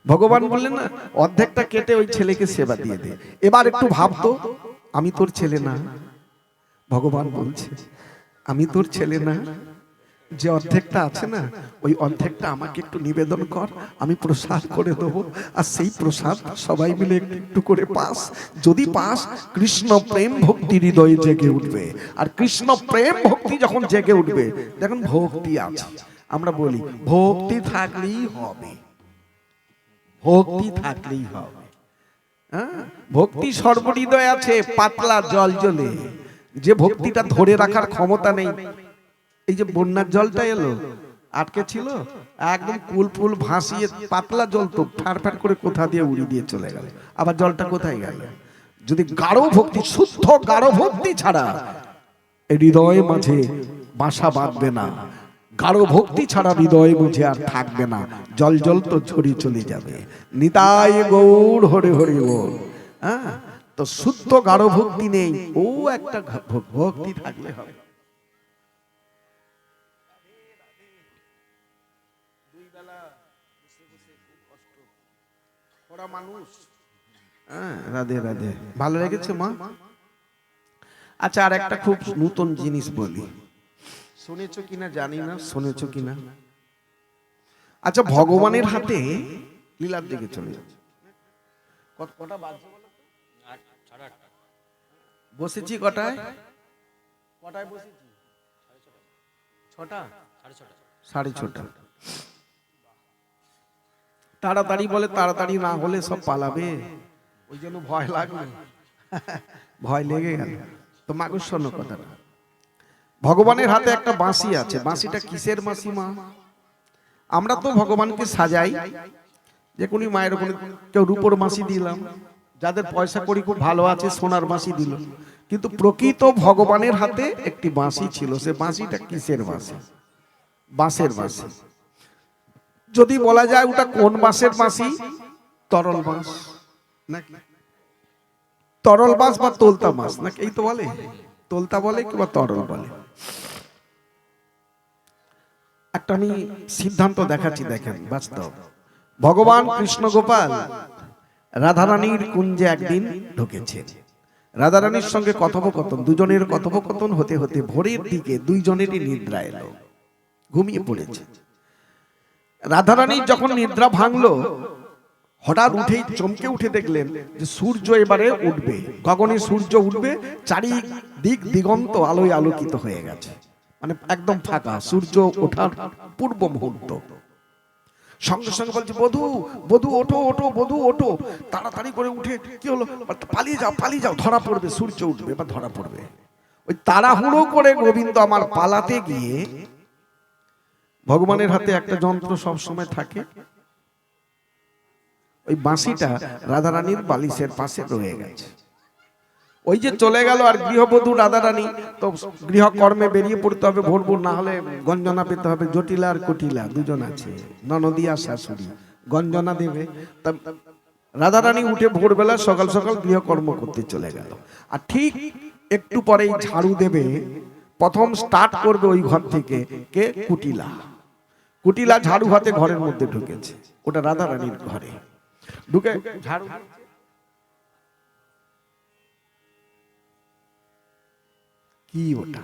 ভগবান বললেন না অর্ধেকটা কেটে ওই ছেলেকে সেবা দিয়ে দে। এবার একটু ভাবতো, আমি তোর ছেলে না? ভগবান বলছে আমি তোর ছেলে না? যে অর্ধেকটা আছে না, ওই অর্ধেকটা আমাকে একটু নিবেদন কর, আমি প্রসাদ করে দেবো। আর সেই প্রসাদ সবাই মিলে একটু একটু করে পাস। যদি পাস, কৃষ্ণ প্রেম ভক্তি হৃদয়ে জেগে উঠবে। আর কৃষ্ণ প্রেম ভক্তি যখন জেগে উঠবে, দেখুন ভক্তি আছে। আমরা বলি ভক্তি থাকলেই হবে, ভক্তি থাকলেই হবে। হ্যাঁ, ভক্তি সর্বহৃদয় আছে, পাতলা জল জলে। যে ভক্তিটা ধরে রাখার ক্ষমতা নেই, এই যে বন্যার জলটা এলো, আটকে ছিল, একদম কুল ফুল ভাসিয়ে পাতলা জল তো ফাড় করে কোথা দিয়ে উড়িয়ে দিয়ে চলে গেল। আবার জলটা কোথায় গেল? যদি গাঢ় ভক্তি, শুদ্ধ গাঢ় ভক্তি ছাড়া এই হৃদয়ে মাঝে বাসা বাঁধবে না, গাঢ় ভক্তি ছাড়া হৃদয়ে মাঝে আর থাকবে না, জল জল তো ঝরিয়ে চলে যাবে। নিতাই গৌর হরে হরে বল। হ্যাঁ, তো শুদ্ধ গাঢ় ভক্তি নেই, ও একটা ভক্তি থাকলে হবে। মানুষ, রাধে রাধে, ভালো লেগেছে মা? আচ্ছা, আর একটা খুব নতুন জিনিস বলি, শুনেছো কিনা জানি না, শুনেছো কিনা? আচ্ছা, ভগবানের হাতে লীলার দিকে চলে যাচ্ছে। কটা বাজে বসেছি? কটায় কটায় বসেছি? 6টা, 6:30। তাড়াতাড়ি বলে, তাড়াতাড়ি না হলে সব পালাবে, ওই জন্য ভয় লাগলো, ভয় লেগে গেল। তো মাগুর শোনো কথাটা, ভগবানের হাতে একটা বাঁশি আছে। বাঁশিটা কিসের বাঁশি মা? আমরা তো ভগবানকে সাজাই, যে কোন মায়ের ওখানে কেউ রূপোর বাঁশি দিলাম, যাদের পয়সা করি খুব ভালো আছে সোনার বাঁশি দিল। কিন্তু প্রকৃত ভগবানের হাতে একটি বাঁশি ছিল। সে বাঁশিটা কিসের বাঁশি? বাঁশের বাঁশি। যদি বলা যায় ওটা কোন বাঁশের বাঁশি? তরল বাঁশ নাকি? তরল বাঁশ বা তোলতা বাঁশ নাকি? এই তো বলে, তোলতা বলে কিংবা তরল বলে। একটা আমি সিদ্ধান্ত দেখাচ্ছি, দেখেন বাস্তব। ভগবান কৃষ্ণ গোপাল রাধারানীর কুঞ্জে একদিন ঢুকেছে। রাধারানীর সঙ্গে কথোপকথন, দুজনের কথোপকথন হতে হতে ভোরের দিকে দুইজনেরই নিদ্রা এলো, ঘুমিয়ে পড়েছে। রাধারানী যখন নিদ্রা ভাঙলো, হঠাৎ উঠেই চমকে উঠে দেখলেন যে সূর্য এবারে উঠবে, গগনে সূর্য উঠবে, চারিদিক দিগন্ত আলোয় আলোকিত হয়ে গেছে, মানে একদম ফাঁকা, সূর্য ওঠার পূর্ব মুহূর্ত। সঙ্গে সঙ্গে বলছে, বধূ বধূ ওঠো ওঠো, বধূ ওঠো। তাড়াতাড়ি করে উঠে, কি হলো? পালিয়ে যাও পালিয়ে যাও, ধরা পড়বে, সূর্য উঠবে বা ধরা পড়বে। ওই তাড়াহুড়ো করে গোবিন্দ আমার পালাতে গিয়ে, ভগবানের হাতে একটা যন্ত্র সব সময় থাকে, ওই বাঁশিটা রাধারানীর বালিশের পাশে রয়ে গেছে। ওই যে চলে গেল, আর গৃহবধূ রাধারানী তো গৃহকর্মে বেরিয়ে পড়তে হবে ভোর ভোর, না হলে গঞ্জনা পেতে হবে। জটিলা আর কুটিলা দুজন আছে, ননদী আর শাশুড়ি, গঞ্জনা দেবে। তা রাধারানী উঠে ভোরবেলা সকাল সকাল গৃহকর্ম করতে চলে গেল। আর ঠিক একটু পরেই ঝাড়ু দেবে, প্রথম স্টার্ট করবে ওই ঘর থেকে কে? কুটিলা। কুটিলা ঝাড়ু হাতে ঘরের মধ্যে ঢুকেছে, ওটা রাধারানীর ঘরে ঢুকে ঝাড়ু। কি ওটা?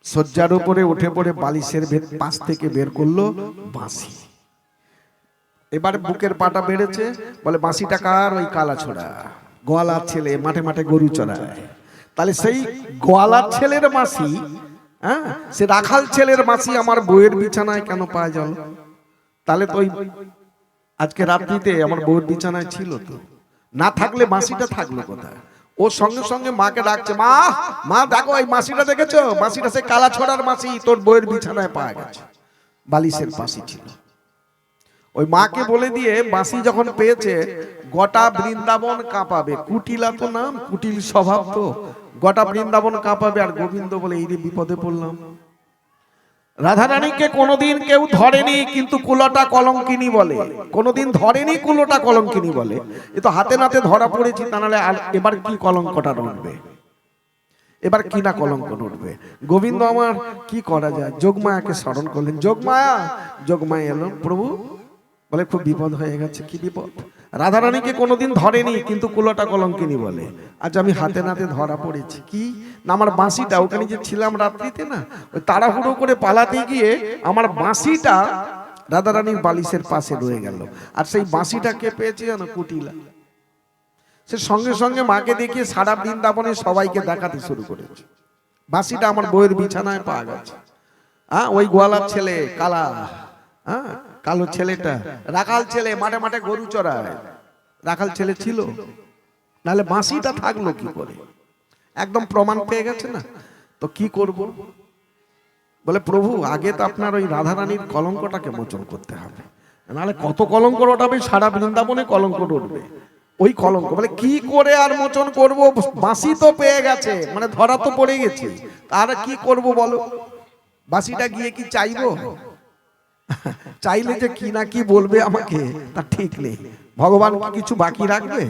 শয্যার উপরে উঠে পড়ে বালিশের পাশ থেকে বের করলো বাঁশি। এবার বুকের পাটা বেড়েছে, বলে বাঁশিটা কার? ওই কালাছোড়া গোয়ালার ছেলে, মাঠে মাঠে গরু চড়ায়। তাহলে সেই গোয়ালার ছেলের বাঁশি, হ্যাঁ, সে রাখাল ছেলের বাঁশি আমার বউয়ের বিছানায় কেন পাওয়া গেল? তাহলে তো আজকে রাত্রিতে আমার বউয়ের বিছানায় ছিল, তো না থাকলে বাঁশিটা থাকলো কোথায়? ও সঙ্গে সঙ্গে মাকে ডাকছে, মা মা দেখো এই বাঁশিটা দেখেছো? বাঁশিটা সে কালাছোড়ার বাঁশি, তোর বউয়ের বিছানায় পাওয়া গেছে, বালিশের পাশে ছিল। ওই মাকে বলে দিয়ে বাঁশি যখন পেয়েছে, গোটা বৃন্দাবন কাঁপাবে। কুটিলা তো নাম, কুটিল স্বভাব, তো গোটা বৃন্দাবন কাঁপাবে। আর গোবিন্দ বলে, এই রে বিপদে পড়লাম। রাধারানীকে কোনোদিন কেউ ধরেনি, কিন্তু কুলোটা কলঙ্কিনী বলে। কোনোদিন ধরেনি, কুলোটা কলঙ্কিনী বলে। এ তো হাতে নাতে ধরা পড়েছি, তা নাহলে এবার কি কলঙ্কটা রটবে? এবার কিনা কলঙ্ক উঠবে। গোবিন্দ আমার কি করা যায়? যোগমায়াকে স্মরণ করলেন। যোগমায়া, যোগমায়া এলো। প্রভু বলে খুব বিপদ হয়ে গেছে। কি বিপদ? রাধারানীকে কোনোদিন ধরেনি, কিন্তু কুলোটা কলঙ্কিনী বলে। আজ আমি হাতে নাতে ধরা পড়েছি। কি না, আমার বাঁশিটা, ওখানে যে ছিলাম রাত্রিতে না, ওই তাড়াহুড়ো করে পালাতে গিয়ে আমার বাঁশিটা রাধারানীর বালিশের পাশে রয়ে গেল। আর সেই বাঁশিটাকে পেয়েছি জানো? কুটিলা। সে সঙ্গে সঙ্গে মাকে দেখিয়ে সারা বৃন্দাবনে সবাইকে দেখাতে শুরু করেছে। বাঁশিটা আমার বউয়ের বিছানায় পাওয়া গেছে। হ্যাঁ, ওই গোয়ালার ছেলে কালা, হ্যাঁ কালো ছেলেটা, রাখাল ছেলে, মাঠে মাঠে গরু চড়ায়, রাখাল ছেলে ছিল, নাহলে বাঁশিটা থাকলো কি করে? একদম প্রমাণ পেয়ে গেছে না। তো কি করব? বলে প্রভু আগে তো আপনার ওই রাধারানীর কলঙ্কটাকে মোচন করতে হবে, নাহলে কত কলঙ্ক রটাবে, সারা বৃন্দাবনে কলঙ্ক উঠবে। ওই কলঙ্ক বলে কি করে আর মোচন করব? বাঁশি তো পেয়ে গেছে, মানে ধরা তো পড়ে গেছে, আর কি করব বলো? বাঁশিটা গিয়ে কি চাইবো? চাইলে যে কি না কি বলবে আমাকে, তা ঠিক নেই। ভগবান কি কিছু বাকি রাখবে?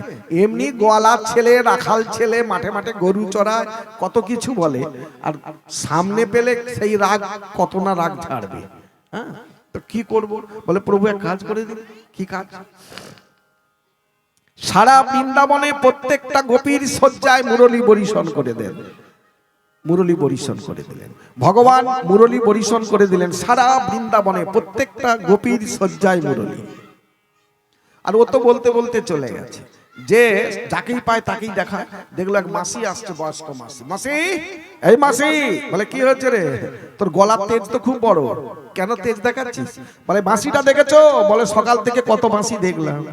এমনি গোয়ালার ছেলে, রাখাল ছেলে, মাঠে মাঠে গরু চড়ায়, কত কিছু বলে, আর সামনে পেলে সেই রাগ কত না রাগ ছাড়বে। হ্যাঁ, তো কি করব? বলে প্রভু এক কাজ করে দিন। কি কাজ? সারা বৃন্দাবনে প্রত্যেকটা গোপীর শয্যায় মুরলী বরিশন করে দেন। মুরলী বরিশন করে দিলেন ভগবান, মুরলী বরিশন করে দিলেন সারা বৃন্দাবনে প্রত্যেকটা গোপীর শয্যায় মুরলী। আর ও তো বলতে বলতে চলে গেছে, যে যাকেই পায় তাকেই দেখায়। দেখলো এক মাসি আসছে, বয়স্ক মাসি। মাসি, এই মাসি। বলে কি হয়েছে রে? তোর গলার তেজ তো খুব বড়, কেন তেজ দেখাচ্ছিস? বলে বাঁশিটা দেখেছো? বলে সকাল থেকে কত বাঁশি দেখলাম।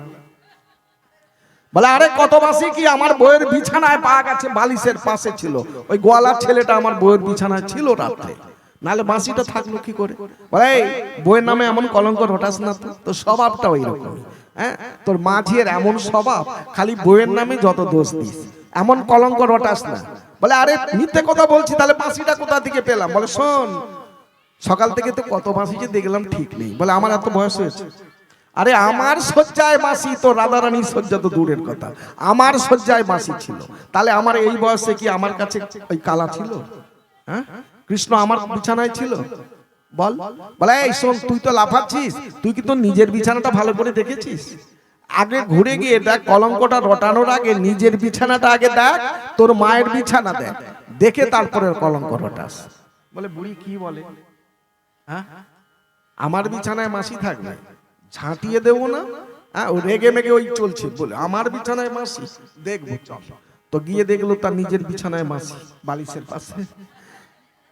বলে আরে কত বাঁশি কি, আমার বইয়ের বিছানায় পাওয়া গেছে, বালিশের পাশে ছিল। ওই গোয়ালার ছেলেটা আমার বইয়ের বিছানায় ছিল রাত্রে, নাহলে বাঁশিটা থাকলো কি করে? বলে বইয়ের নামে এমন কলঙ্ক রটাস না তো, তোর স্বভাবটা ওই রকম। হ্যাঁ, তোর মাঝির এমন স্বভাব, খালি বইয়ের নামে যত দোষ দিস, এমন কলঙ্ক রটাস না। বলে আরে মিথ্যে কথা বলছি, তাহলে বাঁশিটা কোথা থেকে পেলাম? বলে শোন, সকাল থেকে তো কত বাঁশি যে দেখলাম ঠিক নেই। বলে আমার এত বয়স হয়েছে। আরে আমার শয্যায় বাঁশি, তো রাধারানীর শয্যা তো দূরের কথা, আমার শয্যায় বাঁশি ছিল। তাহলে আমার এই বয়সে কি আমার কাছে ওই কালা ছিল? হ্যাঁ, কৃষ্ণ আমার বিছানায় ছিল? বল। বলে এই শোন, তুই তো লাফাচ্ছিস, তুই কি তোর নিজের বিছানাটা ভালো করে দেখেছিস? আগে ঘুরে গিয়ে দেখ, কলঙ্কটা রটানোর আগে নিজের বিছানাটা আগে দেখ, তোর মায়ের বিছানা দেখ, দেখে তারপরে কলঙ্ক রটাস। বলে বুড়ি কি বলে? হ্যাঁ, আমার বিছানায় মাসি থাকবে, ঝাঁটিয়ে দেবো না? হ্যাঁ, ও রেগে মেগে ওই চলছে, বলে আমার বিছানায় মাসি, দেখবো চল। তো গিয়ে দেখলো তার নিজের বিছানায় মাসি, বালিশের পাশে।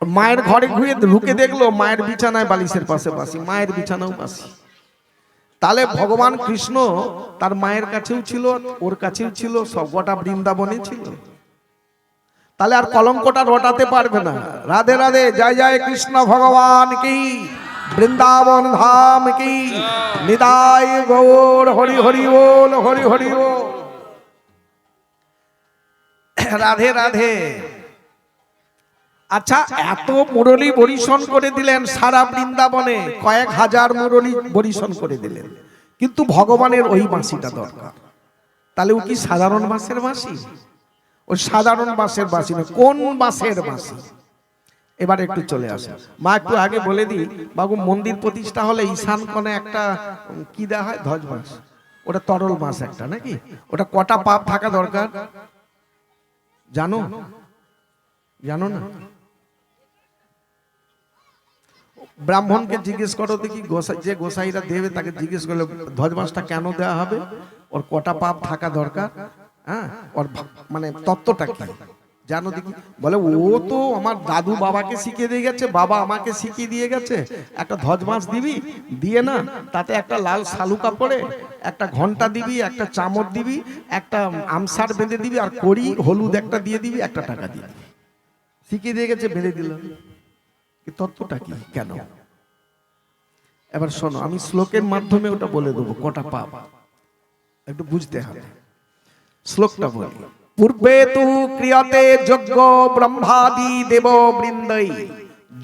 মায়ের ঘরে ঘুরে ঢুকে দেখলো মায়ের বিছানায় বালিশের পাশে বাসি, মায়ের বিছানাও বাসি। তাহলে ভগবান কৃষ্ণ তার মায়ের কাছেও ছিল, ওর কাছেও ছিল, সব গোটা বৃন্দাবনে ছিল। তাহলে আর কলঙ্কটা রটাতে পারবে না। রাধে রাধে, জয় জয় কৃষ্ণ ভগবান কি, বৃন্দাবন ধাম কি, নিতাই গৌর হরি হরি বল, হরি হরি বল। রাধে রাধে। আচ্ছা, এত মুরলী বরিশন করে দিলেন সারা বৃন্দাবনে, কয়েক হাজার মুরলী বরিশন করে দিলেন, কিন্তু ভগবানের ওই বাঁশিটা দরকার। তাহলে ও কি সাধারণ বাঁশের বাঁশি? ও সাধারণ বাঁশের বাঁশি না। কোন বাঁশের বাঁশি? এবার একটু চলে আসে মা, একটু আগে বলে দিই বাবু, মন্দির প্রতিষ্ঠা হলে ঈশান কোণে একটা কি দেওয়া হয়? ধ্বজ বাঁশ। ওটা তরল বাঁশ একটা নাকি? ওটা কটা পাপ থাকা দরকার জানো? জানো না? ব্রাহ্মণকে জিজ্ঞেস করো দেখি, গোসাই, যে গোসাইরা দেবে তাকে জিজ্ঞেস করলে ধ্বজ বাঁশটা কেন দেওয়া হবে, ওর কটা পাপ থাকা দরকার, হ্যাঁ, ওর মানে তত্ত্বটা কি জানো দেখি? বলে ও তো আমার দাদু বাবাকে শিখিয়ে দিয়ে গেছে, বাবা আমাকে শিখিয়ে দিয়ে গেছে। একটা ধ্বজ বাঁশ দিবি, দিয়ে না তাতে একটা লাল শালু কাপড়ে একটা ঘন্টা দিবি, একটা চামচ দিবি, একটা আমসার বেঁধে দিবি, আর কড়ি হলুদ একটা দিয়ে দিবি, একটা টাকা দিবি। শিখিয়ে দিয়ে গেছে, বেঁধে দিলাম। তত্ত্বটা কি কেন? এবার শোনো, আমি শ্লোকের মাধ্যমে ওটা বলে দেবো কটা পাপ, একটু বুঝতে হবে। শ্লোকটা বলি, পূর্বে তু ক্রিয়তে যজ্ঞ ব্রহ্মাদি দেব বৃন্দৈ,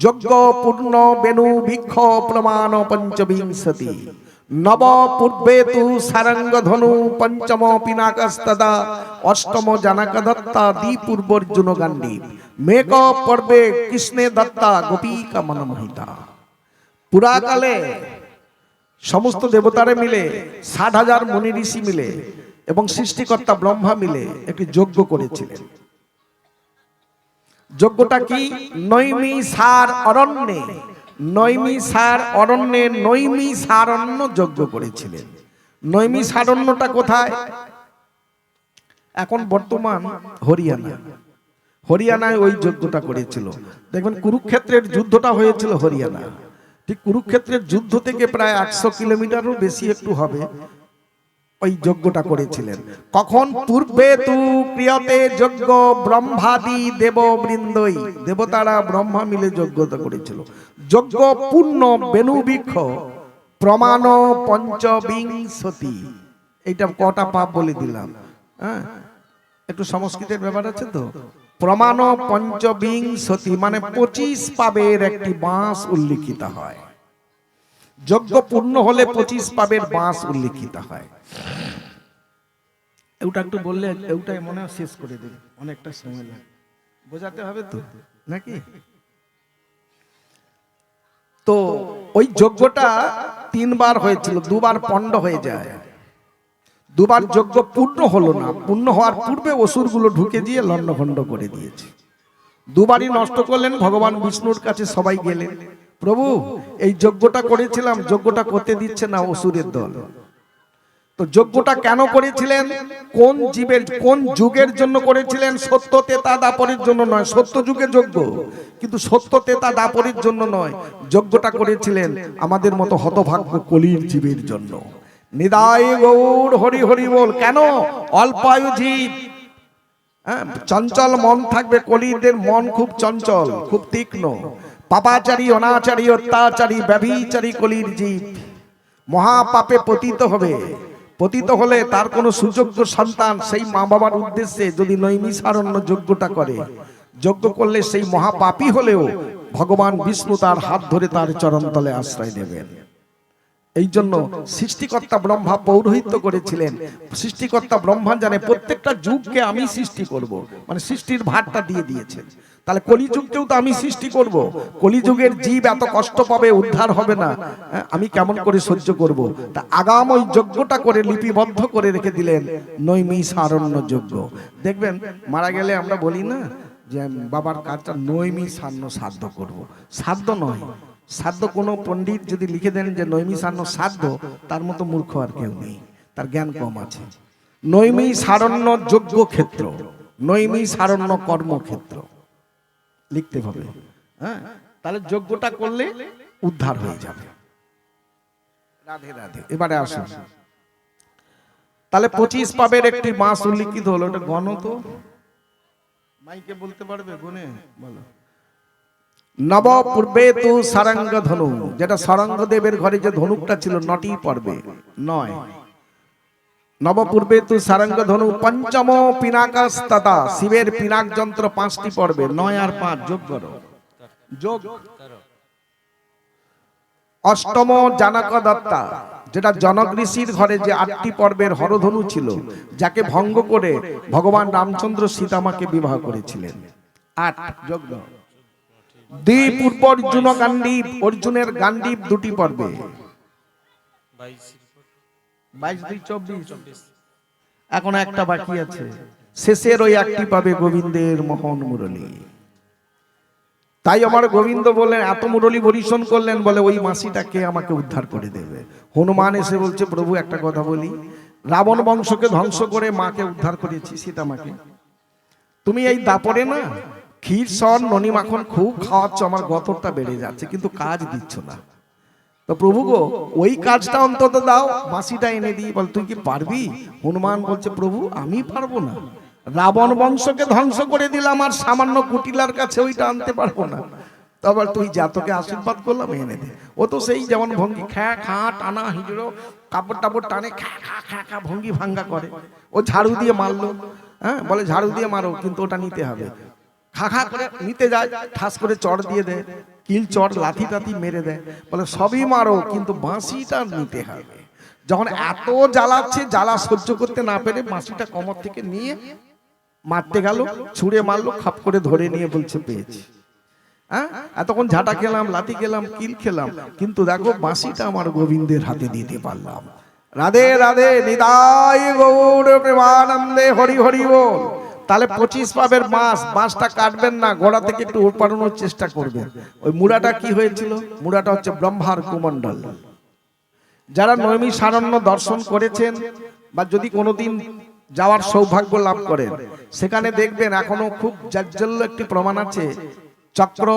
যজ্ঞ পূর্ণ বেনু বৃক্ষ প্রমাণ পঞ্চবিংশতি, নব পূর্বে তু সারঙ্গ ধনু পঞ্চম পিনাকস্তদা অষ্টম জানক দত্তা দ্বিপূর্বর্জুন গান্ডীব মেঘ পর্বে কৃষ্ণে দত্তা গোপীকা মনমোহিতা। পুরাকালে সমস্ত দেবতারে মিলে ৬০,০০০ মুনি ঋষি মিলে এবং সৃষ্টিকর্তা ব্রহ্মা মিলে একটি যজ্ঞ করেছিলেন। যজ্ঞটা কি? নৈমিষার অরণ্যে, নৈমিষার অরণ্যে নৈমিষারণ্য যজ্ঞ করেছিলেন। নৈমিষারণ্যটা কোথায়? এখন বর্তমান হরিয়ানা। হরিয়ানায় ওই যজ্ঞটা করেছিল। দেখবেন কুরুক্ষেত্রের যুদ্ধটা হয়েছিল হরিয়ানা। ঠিক কুরুক্ষেত্রের যুদ্ধ থেকে প্রায় ৮০০ কিলোমিটারও বেশি একটু হবে ওই যজ্ঞটা করেছিলেন। কখন? পূর্বে তু ক্রিয়তে যজ্ঞ ব্রহ্মাদি দেববৃন্দই, দেবতারা ব্রহ্মা মিলে যজ্ঞটা করেছিল। যজ্ঞ পূর্ণ বেণুবৃক্ষ প্রমাণ পঞ্চবিংশতি। এইটা কটা পাপ বলে দিলাম, হ্যাঁ একটু সংস্কৃতের ব্যাপার আছে তো। প্রমাণ পঞ্চবিংশতি মানে 25 পাবের একটি বাঁশ উল্লিখিত হয়। যজ্ঞ পূর্ণ হলে 25 পাবের বাঁশ উল্লিখিত হয়। ওটা একটু বললে ওটাই মনে হয় শেষ করে দেবে, অনেকটা সময় লাগে, বোঝাতে হবে তো নাকি। তো ওই যজ্ঞটা 3 বার হয়েছিল, 2 বার পণ্ড হয়ে যায়। 2 বার যজ্ঞ পূর্ণ হলো না। পূর্ণ হওয়ার পূর্বে অসুরগুলো ঢুকে দিয়ে লণ্ডভণ্ড করে দিয়েছে। 2 বারই নষ্ট করলেন। ভগবান বিষ্ণুর কাছে সবাই গেলেন, প্রভু এই যজ্ঞটা করেছিলাম, যজ্ঞটা করতে দিচ্ছে না অসুরের দল। তো যজ্ঞটা কেন করেছিলেন? কোন জীবের, কোন যুগের জন্য করেছিলেন? সত্য তেতা দাপরের জন্য নয়। সত্য যুগে যজ্ঞ, কিন্তু সত্য তেতা দাপরের জন্য নয়। যজ্ঞটা করেছিলেন আমাদের মতো হতভাগ্য কলির জীবের জন্য। নিদায় গৌর হরি হরি বল। কেন? অল্পায়ু জীব, চঞ্চল মন থাকবে। কলিদের মন খুব চঞ্চল, খুব তীক্ষ্ণ। পাপাচারী, অনাচারী, অত্যাচারী, ব্যভিচারী কলির জীব মহাপাপে পতিত হবে। পতিত হলে তার কোনো সুযোগ্য সন্তান সেই মা বাবার উদ্দেশ্যে যদি নৈমিষারণ্য যজ্ঞটা করে, যজ্ঞ করলে সেই মহাপাপী হলেও ভগবান বিষ্ণু তার হাত ধরে তার চরণতলে আশ্রয় দেবেন। এই জন্য সৃষ্টিকর্তা ব্রহ্মা পৌরোহিত্য করেছিলেন। সৃষ্টিকর্তা ব্রহ্মা জানে প্রত্যেকটা যুগকে আমি সৃষ্টি করব, মানে সৃষ্টির ভারটা দিয়ে দিয়েছেন। তাহলে কলিযুগকেও তো আমি সৃষ্টি করব। কলিযুগের জীব এত কষ্ট পাবে, উদ্ধার হবে না, আমি কেমন করে সহ্য করব? তা আগাম ওই যজ্ঞটা করে লিপিবদ্ধ করে রেখে দিলেন, নৈমিষারণ্য যজ্ঞ। দেখবেন মারা গেলে আমরা বলি না যে বাবার কাজটা নৈমিষারণ্য শ্রাদ্ধ করব। শ্রাদ্ধ নয়, শ্রাদ্ধ কোনো পণ্ডিত যদি লিখে দেন যে নৈমিষারণ্য শ্রাদ্ধ, তার মতো মূর্খ আর কেউ নেই, তার জ্ঞান কম আছে। নৈমিষারণ্য যজ্ঞ ক্ষেত্র, নৈমিষারণ্য কর্মক্ষেত্র লিখতে হবে। হ্যাঁ, তাহলে যজ্ঞটা করলে উদ্ধার হয়ে যাবে। রাধে রাধে। এবারে আসুন, তাহলে 25 পাবের একটি মাস উল্লিখিত হলো। ওটা গণ তো মাইকে বলতে পারবে, গুনে বলো। নব পূর্বে তু সারঙ্গ ধনু, যেটা সারঙ্গদেবের ঘরে যে ধনুকটা ছিল 9টি পর্বে, 9। নবপূর্বে তু সারঙ্গ ধনু পঞ্চম পিনাকস্ততা, শিবের পিনাক যন্ত্র 5টি পর্বে। 9 আর 5 যোগ করো, যোগ। অষ্টম জানক দত্তা, যেটা জনক ঋষির ঘরে যে 8টি পর্বের হরধনু ছিল, যাকে ভঙ্গ করে ভগবান রামচন্দ্র সীতামাকে বিবাহ করেছিলেন। 8 যোগ। দ্বিপূর্ব অর্জুন গান্ডীব, অর্জুনের গান্ডীব 2টি পর্বে। 22, 24। এখন একটা বাকি আছে, শেষের ওই একটি পাবে গোবিন্দের মোহন মুরলী। তাই আমার গোবিন্দ বললেন, এত মুরলী পরিশোধন করলেন, বলে ওই মাসিটাকে আমাকে উদ্ধার করে দেবে। হনুমান এসে বলছে, প্রভু একটা কথা বলি, রাবণ বংশকে ধ্বংস করে মাকে উদ্ধার করেছি, সীতামাকে। তুমি এই দাপরে না ক্ষীর সর ননি মাখন খুব খাওয়াচ্ছ, আমার গতরটা বেড়ে যাচ্ছে, কিন্তু কাজ দিচ্ছ না। তো প্রভু গো, ওই কাজটা অন্তত দাও, মাসিটা এনে দিই। বল তুই কি পারবি? হনুমান বলছে, প্রভু আমি পারবো না, রাবণ বংশকে ধ্বংস করে দিলাম, আর সামান্য কুটিলার কাছে ওইটা আনতে পারবো না। তবে তুই যা, তোকে আশীর্বাদ করলাম, এনে দে। ও তো সেই যেমন ভঙ্গি, খ্যা খা টানা হিজড়ো, কাপড় টাপড় টানে, খ্যা খা খ্যা খা ভঙ্গি ভাঙ্গা করে। ও ঝাড়ু দিয়ে মারলো, হ্যাঁ বলে ঝাড়ু দিয়ে মারো, কিন্তু ওটা নিতে হবে। খা খা করে নিতে যায়, ঠাস করে চড় দিয়ে দেয়, কিল চড় লাথি টাথি মেরে দেয়, বলে সবই মারো কিন্তু বাঁশিটা নিতে হবে। যখন এত জ্বালাচ্ছে, জ্বালা সহ্য করতে না পেরে বাঁশিটা কোমর থেকে নিয়ে মারতে গেল, ছুঁড়ে মারলো, খাপ করে ধরে নিয়ে বলছে পেয়েছি। হ্যাঁ, এতক্ষণ ঝাঁটা খেলাম, লাথি খেলাম, কিল খেলাম, কিন্তু দেখো বাঁশিটা আমার গোবিন্দের হাতে দিতে পারলাম। রাধে রাধে, নিতাই গৌর প্রেমানন্দে, হরি হরি বল। তাহলে 25 পাবের বাঁশটা কাটবেন না, গোড়া থেকে একটু উৎপাদনের চেষ্টা করবেন। ওই মুড়াটা কি হয়েছিল? মুড়াটা হচ্ছে ব্রহ্মার কুমণ্ডল। যারা নৈমিষারণ্য দর্শন করেছেন বা যদি কোনোদিন যাওয়ার সৌভাগ্য লাভ করেন, সেখানে দেখবেন এখনো খুব জাজ্জল্য একটি প্রমাণ আছে। চক্র,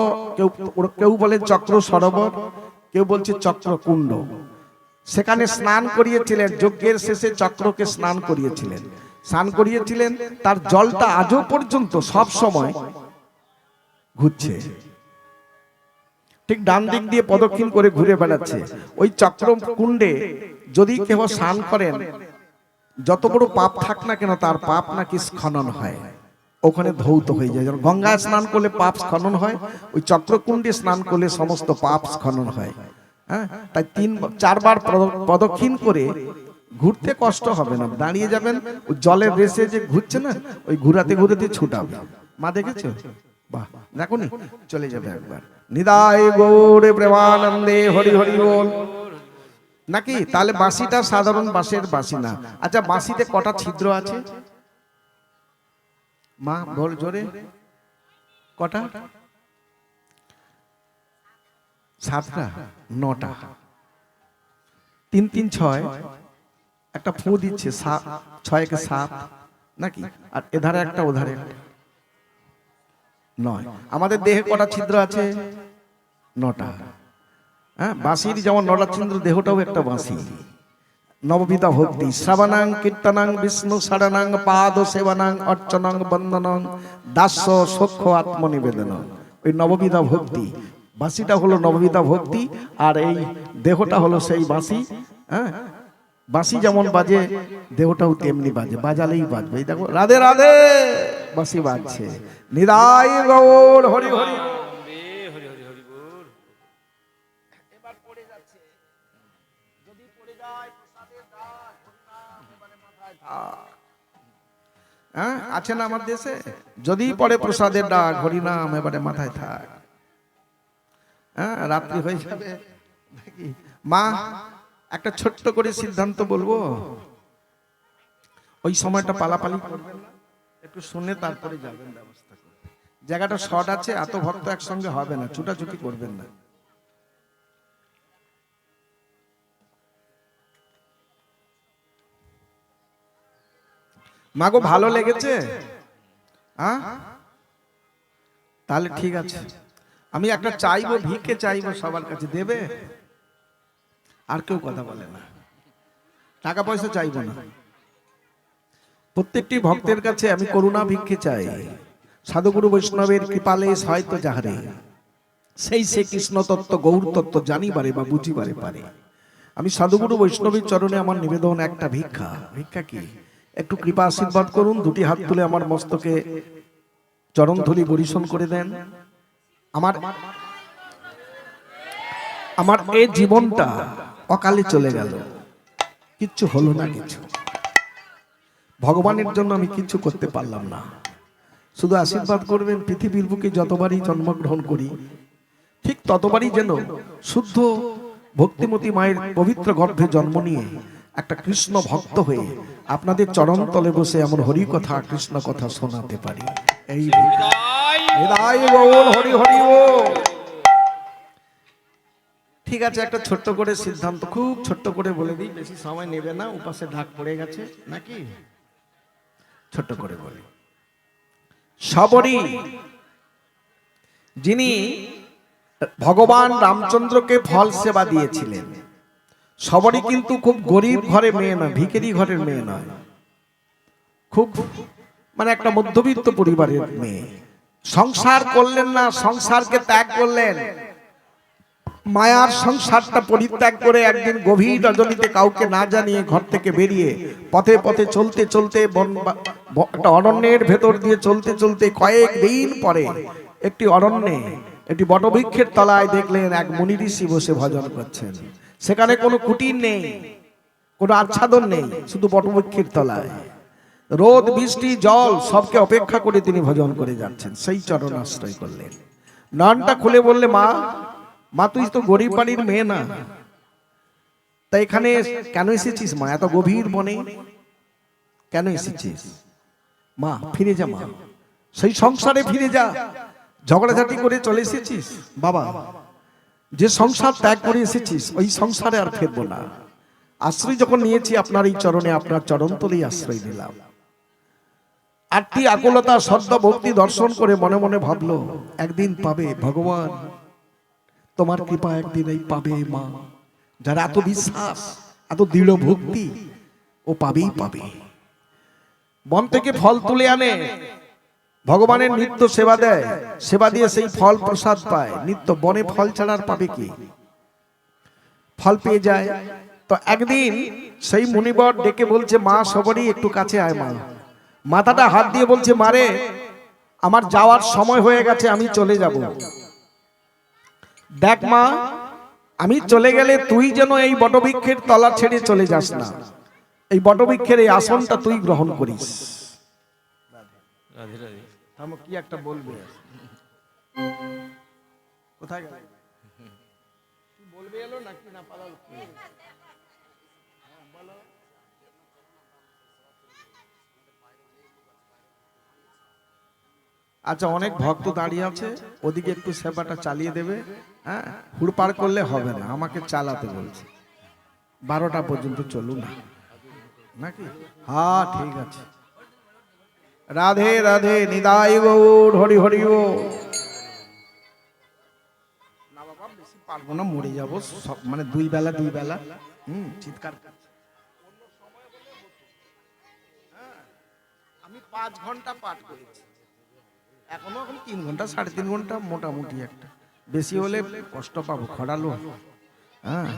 কেউ বলে চক্র সরোবর, কেউ বলছে চক্র কুণ্ড। সেখানে স্নান করিয়েছিলেন, যজ্ঞের শেষে চক্রকে স্নান করিয়েছিলেন। তার জলটা আজও পর্যন্ত সব সময় ঘুরছে, ঠিক ডান দিক দিয়ে প্রদক্ষিণ করে ঘুরে বেড়াচ্ছে। ওই চক্র কুণ্ডে যদি কেউ স্নান করেন, যত বড় পাপ থাক না কেন তার পাপ নাকি স্খলন হয়, ওখানে ধৌত হয়ে যায়। যেমন গঙ্গায় স্নান করলে পাপ স্খলন হয়, ওই চক্রকুণ্ডে স্নান করলে সমস্ত পাপ স্খলন হয়। হ্যাঁ, তাই 3-4 বার প্রদক্ষিণ করে ঘুরতে কষ্ট হবে না, দাঁড়িয়ে যাবেন, ওই জলের রেসে যে ঘুরছে না, ওই ঘুরাতে ঘুরাতে ছুটাবে। মা দেখেছো? বাহ, দেখো নি, চলে যাবে একবার। নিতাই গৌর প্রেমানন্দে, হরি হরি বল। নাকি? তাহলে বাঁশিটা সাধারণ বাঁশের বাঁশি না। আচ্ছা, বাঁশিতে কটা ছিদ্র আছে? মা বল জোরে, কটা? 7টা, 9টা, 3 3 6, একটা ফু দিচ্ছে, 6 কে 7 নাকি? আর এধারে একটা, ওধারে একটা, 9। আমাদের দেহে কটা ছিদ্র আছে? 9টা। হ্যাঁ, বাঁশির যেমন 9টা ছিদ্র, দেহটাও একটা বাঁশি। নববিধা ভক্তি, শ্রবণাং কীর্তনাং বিষ্ণু শরণাং পাদ সেবনাং অর্চনাং বন্দনাং দাস্য সখ্য আত্মনিবেদন। ওই নববিধা ভক্তি, বাঁশিটা হলো নববিধা ভক্তি, আর এই দেহটা হলো সেই বাঁশি। হ্যাঁ, বাঁশি যেমন বাজে, দেহটাও তেমনি বাজে, বাজালেই বাজবে। এই দেখো, রাধে রাধে, বাঁশি বাজছে। নিতাই গৌর, হরি হরি। হ্যাঁ, আছে না আমার দেশে? যদি পড়ে প্রসাদের ডাক, হরি নাম এবারে মাথায় থাক। হ্যাঁ, রাত্রি হয়ে যাবে। মা, একটা ছোট্ট করে সিদ্ধান্ত বলবো, ওই সময়টা পালাপালি করবেন না, একটু শুনে তারপরে যাবেন, ব্যবস্থা করবেন। জায়গাটা শর্ট আছে, এত ভক্ত একসঙ্গে হবে না, ছুটাছুটি করবেন না। মাগো, ভালো লেগেছে? হ্যাঁ, তাহলে ঠিক আছে। আমি একটা চাইবো, ভিক্ষে চাইবো সবার কাছে, দেবে? আর কেউ কথা বলে না, টাকা পয়সা চাইবো না। প্রত্যেকটি ভক্তের কাছে আমি করুণা ভিক্ষে চাই। সাধুগুরু বৈষ্ণবের কৃপালেশ হয়তো যাহারে, সেই সে কৃষ্ণ তত্ত্ব গৌর তত্ত্ব জানিবারে বা বুঝিবারে পারে। আমি সাধুগুরু বৈষ্ণবের চরণে আমার নিবেদন একটা ভিক্ষা। ভিক্ষা কি? একটু কৃপা আশীর্বাদ করুন, দুটি হাত তুলে আমার মস্তকে চরণ ধুলি বরিশন করে দেন। আমার এই জীবনটা অকালে চলে গেল, কিচ্ছু হলো না, কিছু ভগবানের জন্য আমি কিছু করতে পারলাম না। শুধু আশীর্বাদ করবেন, পৃথিবীর বুকে যতবারই জন্মগ্রহণ করি ঠিক ততবারই যেন শুদ্ধ ভক্তিমতী মায়ের পবিত্র গর্ভে জন্ম নিয়ে একটা কৃষ্ণ ভক্ত হয়ে আপনাদের চরণ তলে বসে এমন হরি কথা, কৃষ্ণ কথা শোনাতে পারি। এই হরি হরি। ঠিক আছে, একটা ছোট্ট করে সিদ্ধান্ত, খুব ছোট্ট করে বলে দিই, বেশি সময় নেবে না, উপাসে ঢাক পড়ে গেছে নাকি? ছোট্ট করে বলি, সবরই যিনি ভগবান রামচন্দ্রকে ফল সেবা দিয়েছিলেন, সবরই কিন্তু খুব গরিব ঘরের মেয়ে নয়, ভিখারি ঘরের মেয়ে নয়, খুব মানে একটা মধ্যবিত্ত পরিবারের মেয়ে। সংসার করলেন না, সংসারকে ত্যাগ করলেন। মায়ার সংসারটা পরিত্যাগ করে একদিন গভীর রজনীতে কাউকে না জানিয়ে ঘর থেকে বেরিয়ে পথে পথে চলতে চলতে একটা অরণ্যের ভেতর দিয়ে চলতে চলতে কয়েকদিন পরে একটি অরণ্যে একটি বটবৃক্ষের তলায় দেখলেন এক মুনি ঋষি বসে ভজন করছেন। সেখানে কোনো কুটির নেই, কোনো আচ্ছাদন নেই, শুধু বটবৃক্ষের তলায় রোদ বৃষ্টি জল সবকে অপেক্ষা করে তিনি ভজন করে যাচ্ছেন। সেই চরণ আশ্রয় করলেন। নয়নটা খুলে বললে, মা মা তুই তো গরিব বাড়ির মেয়ে না, তাই এখানে কেন এসেছিস মা? এত গভীর বনে কেন এসেছিস? মা ফিরে যা, মা সেই সংসারে ফিরে যা। ঝগড়াঝাটি করে চলে এসেছিস বাবা, যে সংসার ত্যাগ করে এসেছিস ওই সংসারে আর ফিরবো না। আশ্রয় যখন নিয়েছি আপনার এই চরণে, আপনার চরণ তলেই আশ্রয় দিলাম। আরতি আকুলতা শ্রদ্ধা ভক্তি দর্শন করে মনে মনে ভাবলো, একদিন পাবে ভগবান, তোমার কৃপা একদিন এই পাবে মা। যারা এত বিশ্বাস এত দৃঢ় ভক্তি ও পাবেই পাবে। বন থেকে ফল তুলে আনে, ভগবানের নিত্য সেবা দেয়, সেবা দিয়ে সেই ফল প্রসাদ পায়। নিত্য বনে ফল ছাড়ার পাবে কি? ফল পেয়ে যায়। তো একদিন সেই মুনিবর ডেকে বলছে, মা সবরই একটু কাছে আয় মা। মাথাটা হাত দিয়ে বলছে, মারে আমার যাওয়ার সময় হয়ে গেছে, আমি চলে যাব। দেখ মা, আমি চলে গেলে তুই যেন এই বটবৃক্ষের তলা ছেড়ে চলে যাস না। এই বটবৃক্ষের এই আসনটা তুই গ্রহণ করিস। কি একটা বলবে? কোথায় গেল? বলবে এলো নাকি না পালালো? আচ্ছা, অনেক ভক্ত দাঁড়িয়ে আছে, ওদিকে একটু সেবাটা চালিয়ে দেবে। হ্যাঁ, হুড়পাড় করলে হবে না, আমাকে চালাতে বলছে। 12টা পর্যন্ত চলুন নাকি? হ্যাঁ ঠিক আছে। রাধে রাধে, নিতাই গৌর, হরি হরি ও। না বাবা, বেশি পারবো না, মরে যাবো। মানে দুই বেলা চিৎকার। আমি 5 ঘন্টা পাঠ করেছি, এখন 3 ঘন্টা 3.5 ঘন্টা মোটামুটি একটা, বেশি হলে কষ্ট পাবো, খরালো। হ্যাঁ,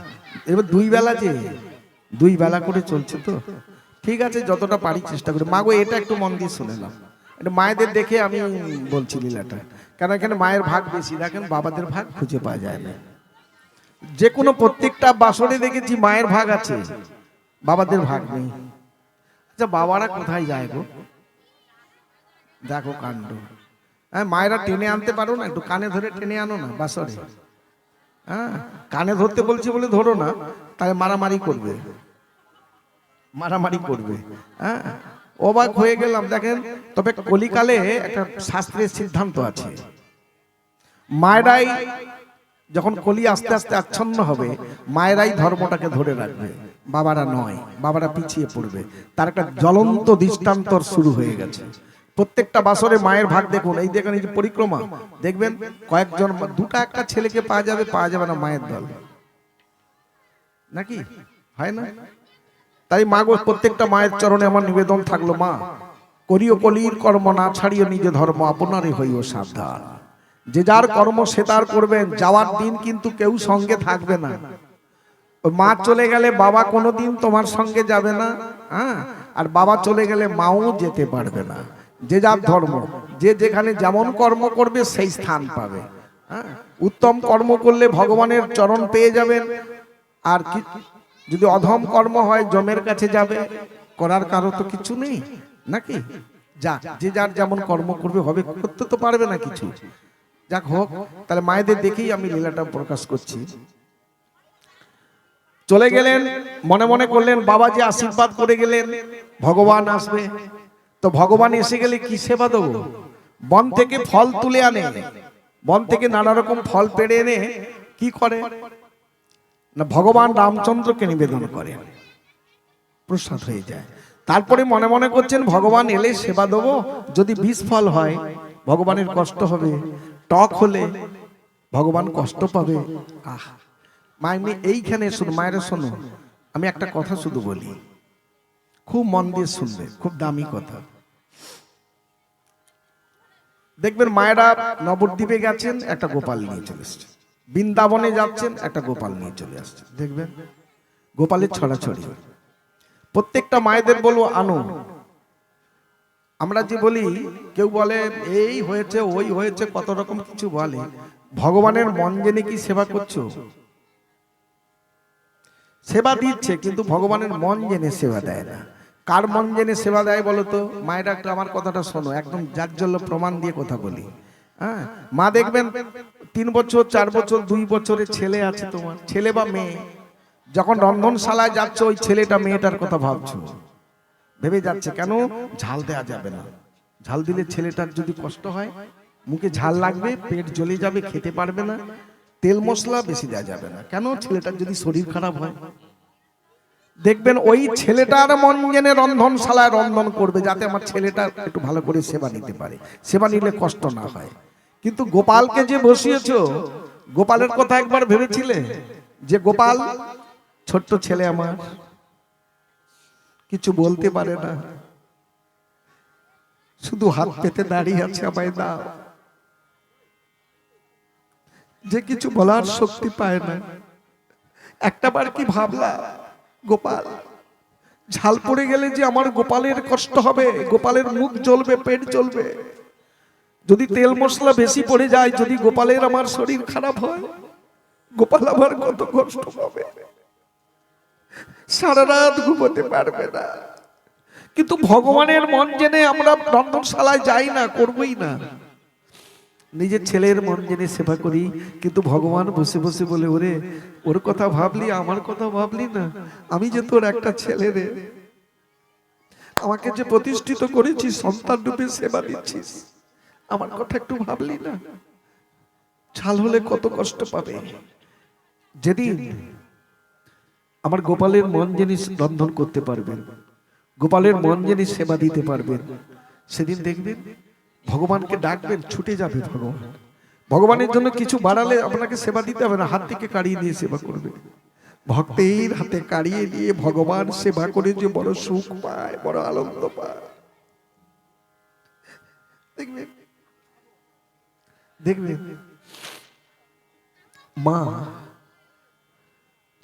এবার দুই বেলা করে চলছে তো ঠিক আছে, যতটা পারি চেষ্টা করি। মাগো এটা একটু মন দিয়ে শুনে নাও, এটা মায়েদের দেখে আমি বলছি লীলাটা, কারণ এখানে মায়ের ভাগ বেশি, দেখেন বাবাদের ভাগ খুঁজে পাওয়া যায় না। যে কোনো প্রত্যেকটা বাসরে দেখেছি মায়ের ভাগ আছে, বাবাদের ভাগ নেই। আচ্ছা, বাবারা কোথায় যায় গো? দেখো কাণ্ড। হ্যাঁ, মায়েরা টেনে আনতে পারো না? একটু কানে ধরে টেনে আনো না বাসরে। হ্যাঁ, কানে ধরতে বলছি বলে ধরো না, তাহলে মারামারি করবে। হ্যাঁ, অবাক হয়ে গেলাম। দেখেন, তবে কলিকালে একটা শাস্ত্রের সিদ্ধান্ত আছে, মায়েরাই যখন কলি আস্তে আস্তে আচ্ছন্ন হবে, মায়েরাই ধর্মটাকে ধরে রাখবে, বাবারা নয়। বাবারা পিছিয়ে পড়বে। তার একটা জ্বলন্ত দৃষ্টান্তর শুরু হয়ে গেছে। প্রত্যেকটা বাসরে মায়ের ভাগ দেখুন। এই দেখেন, এই যে পরিক্রমা দেখবেন, কয়েকজন, 2টা একটা ছেলেকে পাওয়া যাবে না মায়ের দল, নাকি হয় না? তাই মা গো, প্রত্যেকটা মায়ের চরণে আমার নিবেদন থাকলো, মা করিও কলির কর্ম, না ছাড়িও নিজে ধর্ম, আপনারই হইও সাবধান। যে যার কর্ম সে তার করবেন। যাওয়ার দিন কিন্তু কেউ সঙ্গে থাকবে না। মা চলে গেলে বাবা কোনোদিন তোমার সঙ্গে যাবে না। হ্যাঁ, আর বাবা চলে গেলে মাও যেতে পারবে না। যে যার ধর্ম, যে যেখানে যেমন কর্ম করবে সেই স্থান পাবে। হ্যাঁ, উত্তম কর্ম করলে ভগবানের চরণ পেয়ে যাবেন। আর কি যদি অধম কর্ম হয়, জমের কাছে যাবে। করার কারো তো কিছু নেই, নাকি? যাক, যে যার যেমন কর্ম করবে হবে, করতে তো পারবে না কিছু। যাক হোক, তাহলে মায়েদের দেখেই আমি লীলাটা প্রকাশ করছি। চলে গেলেন, মনে মনে করলেন বাবা যে আশীর্বাদ করে গেলেন, ভগবান আসবে। তো ভগবান এসে গেলে কি সেবা দেবো? বন থেকে ফল তুলে আনে, বন থেকে নানা রকম ফল পেড়ে এনে কি করে না, ভগবান রামচন্দ্রকে নিবেদন করে, প্রসাদ হয়ে যায়। তারপরে মনে মনে করছেন, ভগবান এলে সেবা দেবো, যদি বিষ ফল হয় ভগবানের কষ্ট হবে, টক হলে ভগবান কষ্ট পাবে। আহ, মায়ের এইখানে শুনুন, মায়েরা শুনুন, আমি একটা কথা শুধু বলি, খুব মন দিয়ে শুনবে, খুব দামি কথা। দেখবেন মায়েরা নবদ্বীপে গেছেন, একটা গোপাল নিয়ে চলে এসছে। বৃন্দাবনে যাচ্ছেন, একটা গোপাল নিয়ে চলে আসছেন, দেখবেন গোপালের ছড়াছড়ি। প্রত্যেকটা মায়েদের বলবো আনো। আমরা যে বলি, কেউ বলে এই হয়েছে ওই হয়েছে, কত রকম কিছু বলে। ভগবানের মন জেনে কি সেবা করছো? সেবা দিচ্ছে, কিন্তু ভগবানের মন জেনে সেবা দেয় না। কার মন জেনে সেবা দেয় বলো তো? মায়েরা একটু আমার কথাটা শোনো, একদম যার জন্য প্রমাণ দিয়ে কথা বলি। হ্যাঁ, মা দেখবেন 3 বছর 4 বছর 2 বছরের ছেলে আছে, তোমার ছেলে বা মেয়ে, যখন রন্ধনশালায় যাচ্ছ ওই ছেলেটা মেয়েটার কথা ভাবছো, ভেবে যাচ্ছে কেন ঝাল দেয়া যাবে না, ঝাল দিলে ছেলেটার যদি কষ্ট হয়, মুখে ঝাল লাগবে, পেট জ্বলে যাবে, খেতে পারবে না, তেল মশলা বেশি দেওয়া যাবে না, কেন ছেলেটার যদি শরীর খারাপ হয়। দেখবেন ওই ছেলেটার মন জেনে রন্ধনশালায় রন্ধন করবে, যাতে আমার ছেলেটা একটু ভালো করে সেবা নিতে পারে, সেবা নিলে কষ্ট না হয়। কিন্তু গোপালকে যে বসিয়েছো, গোপালের কথা একবার ভেবেছিলে যে গোপাল ছোট্ট ছেলে আমার, কিছু বলতে পারে না, শুধু হাত পেতে দাঁড়িয়ে আছে, আমায় দাও। যে কিছু বলার শক্তি পায় না। একটাবার কি ভাবলা গোপাল ঝাল পড়ে গেলে যে আমার গোপালের কষ্ট হবে, গোপালের মুখ জ্বলবে, পেট জ্বলবে, যদি তেল মশলা বেশি পড়ে যায়, যদি গোপালের আমার শরীর খারাপ হয়, গোপাল আমার কত কষ্ট পাবে, সারা রাত ঘুমোতে পারবে না। কিন্তু ভগবানের মন জেনে আমরা রন্ধনশালায় যাই না, করবই না, নিজের ছেলের মন জেনে সেবা করি। কিন্তু ভগবান বসে বসে বলে, ওরে ওর কথা ভাবলি, আমার কথা ভাবলি না? আমি যে তোর একটা ছেলে রে, আমাকে যে প্রতিষ্ঠিত করেছিস, সন্তান রূপে সেবা দিচ্ছিস, আমার কথা একটু ভাবলি না? ঝাল হলে কত কষ্ট পাবে। যেদিন আমার গোপালের মন জেনে রন্ধন করতে পারবেন, গোপালের মন জেনে সেবা দিতে পারবেন, সেদিন দেখবেন ভগবানকে ডাকবেন, ছুটে যাবে ভগবান। ভগবানের জন্য কিছু বাড়ালে আপনাকে সেবা দিতে হবে না, হাত থেকে কাড়িয়ে নিয়ে সেবা করবে। ভক্তের হাতে কাড়িয়ে নিয়ে ভগবান সেবা করে যে বড় সুখ পায়, বড় আনন্দ পায়, দেখবেন দেখবেন। মা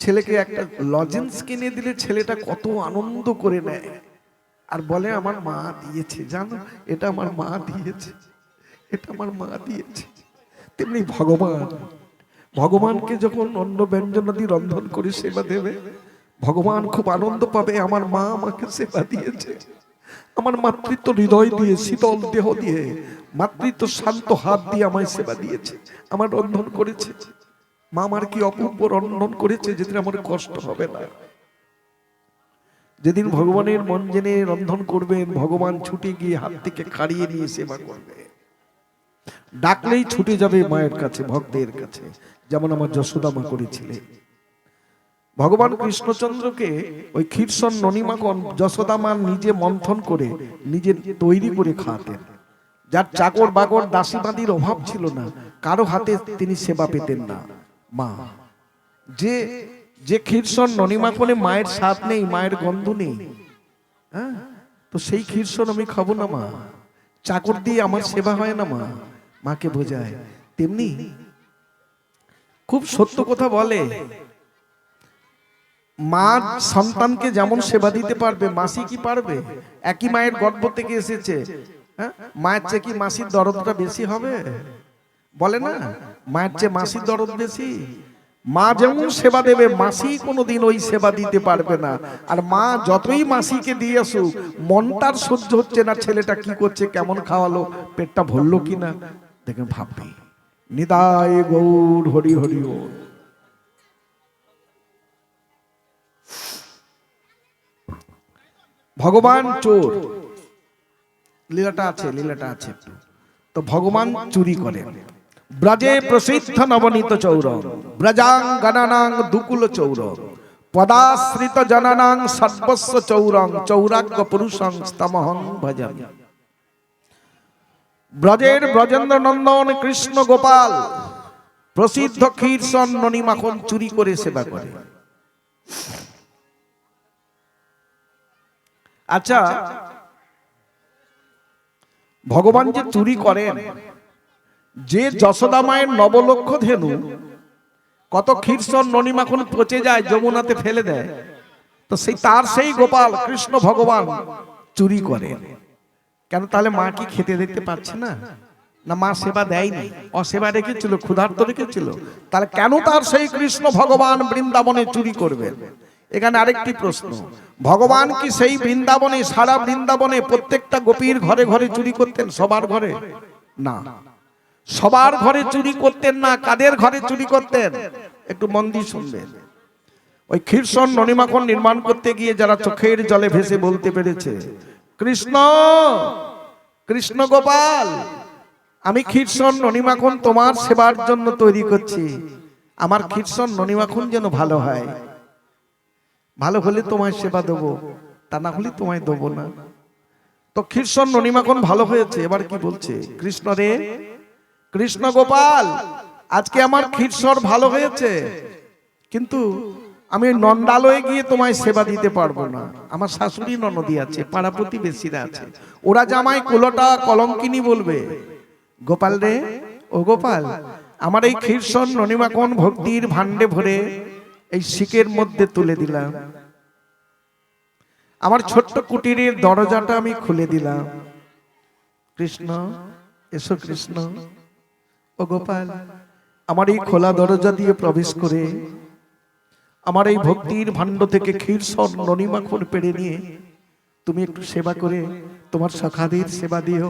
ছেলেকে একটা লজেন্স কিনে দিলে ছেলেটা কত আনন্দ করে নেয়, আর বলে আমার মা দিয়েছে, জানো এটা আমার মা দিয়েছে, এটা আমার মা দিয়েছে। তেমনি ভগবান, ভগবানকে যখন অন্ন ব্যঞ্জনাদি রন্ধন করে সেবা দেবে, ভগবান খুব আনন্দ পাবে, আমার মা আমাকে সেবা দিয়েছে, আমার মাতৃত্ব হৃদয় দিয়ে, শীতল দেহ দিয়ে, মাতৃত্ব শান্ত হাত দিয়ে আমায় সেবা দিয়েছে, আমার রন্ধন করেছে। মা আমার কি অপূর্ব রন্ধন করেছে, যেদিন আমার কষ্ট হবে না। যেদিন ভগবানের মন জেনে রন্ধন করবেন, ভগবান ছুটে গিয়ে হাত থেকে কাড়িয়ে নিয়ে সেবা করবে, ডাকলেই ছুটে যাবে মায়ের কাছে, ভক্তের কাছে, যেমন আমার যশোদা মা করেছিলেন। ভগবান কৃষ্ণচন্দ্রকে ওই ক্ষীরসন ননিমাখন যশোদা মা নিজে মন্থন করে নিজে তৈরি করে খাওয়াতেন। যার চাকর বাকর দাসী বাঁধির অভাব ছিল না, কারো হাতে তিনি সেবা পেতেন না। মা যে যে ক্ষীরসন ননিমাখনে মায়ের স্বাদ নেই, মায়ের গন্ধ নেই, হ্যাঁ, তো সেই ক্ষীরসন আমি খাবো না মা, চাকর দিয়ে আমার সেবা হয় না মা, মাকে বোঝায়। তেমনি খুব সত্য কথা বলে, মা সন্তানকে যেমন সেবা দিতে পারবে, মাসি কি পারবে? একই মায়ের গর্ভ থেকে এসেছে, হ্যাঁ, মায়ের চেয়ে কি মাসির দরদটা বেশি হবে? বলে না, মায়ের চেয়ে মাসির দরদ বেশি। মা যেমন সেবা দেবে, মাসি কোনোদিন ওই সেবা দিতে পারবে না। আর মা যতই মাসিকে দিয়ে আসুক, মনটার সহ্য হচ্ছে না, ছেলেটা কি করছে, কেমন খাওয়ালো, পেটটা ভরলো কিনা, দেখেন ভাববি। নিতাই গৌর হরি হরি ও। ভগবান চোর, লীলাটা আছে, লীলাটা আছে। তো ভগবান চুরি করেন। ব্রজে প্রসিদ্ধ নবনীত চৌর, ব্রজাং গণনাং দুকুল চৌর, পদাশ্রিত জননাং সর্বস্ব চৌরং, চৌরাগ্য পুরুষং স্তমহং ভজামি। ব্রজের ব্রজেন্দ্র নন্দন কৃষ্ণ গোপাল প্রসিদ্ধ ক্ষীরসন ননি মাখন চুরি করে সেবা করে। আচ্ছা, ভগবান যে চুরি করেন, যে যশোদা মায়ের নবলক্ষ ধেনু কত ক্ষীরসন ননি মাখন পচে যায়, যমুনাতে ফেলে দেয়, তো সেই গোপাল কৃষ্ণ ভগবান চুরি করে কেন? তাহলে মা কি খেতে দেখতে পাচ্ছে না? না মা সেবা দেয়নি, অসেবা রেখেছিল, ক্ষুধার্ত রেখেছিল? তাহলে কেন তার সেই কৃষ্ণ ভগবান বৃন্দাবনে চুরি করবেন? এখানে আরেকটি প্রশ্ন, ভগবান কি সেই বৃন্দাবনে, সারা বৃন্দাবনে প্রত্যেকটা গোপীর ঘরে ঘরে চুরি করতেন? সবার ঘরে না, সবার ঘরে চুরি করতেন না। কাদের ঘরে চুরি করতেন? একটু মন দিয়ে শুনবেন। ওই ক্ষীরসন ননিমাখন নির্মাণ করতে গিয়ে যারা চোখের জলে ভেসে বলতে পেরেছে, কৃষ্ণ কৃষ্ণ গোপাল, আমি ক্ষীরসন ননিমাখন তোমার সেবার জন্য তৈরি করছি, আমার ক্ষীরসন ননিমাখন যেন ভালো হয়, ভালো হলে তোমায় সেবা দেবো, তা না হলে তোমায় দেবো না। তো ক্ষীরসন ননিমাখন ভালো হয়েছে, এবার কি বলছে, কৃষ্ণ রে, কৃষ্ণ গোপাল, আজকে আমার ক্ষীরসর ভালো হয়েছে, কিন্তু আমি নন্দালয়ে গিয়ে তোমায় সেবা দিতে পারবো না। আমার শাশুড়ি ননদি আছে, পাড়া প্রতিবেশীরা আছে, ওরা জামাই কুলোটা কলঙ্কিনী বলবে। গোপাল রে, ও গোপাল, আমার এই ক্ষীরসন ননিমাখন ভক্তির ভান্ডে ভরে এই শিকের মধ্যে তুলে দিলাম, আমার ছোট্ট কুটিরের দরজাটা আমি খুলে দিলাম। কৃষ্ণ এসো, কৃষ্ণ ও গোপাল, আমার এই খোলা দরজা দিয়ে প্রবেশ করে আমার এই ভক্তির ভাণ্ড থেকে ক্ষীরসন ননিমাখন পেড়ে নিয়ে তুমি একটু সেবা করে তোমার সখাদের সেবা দিও,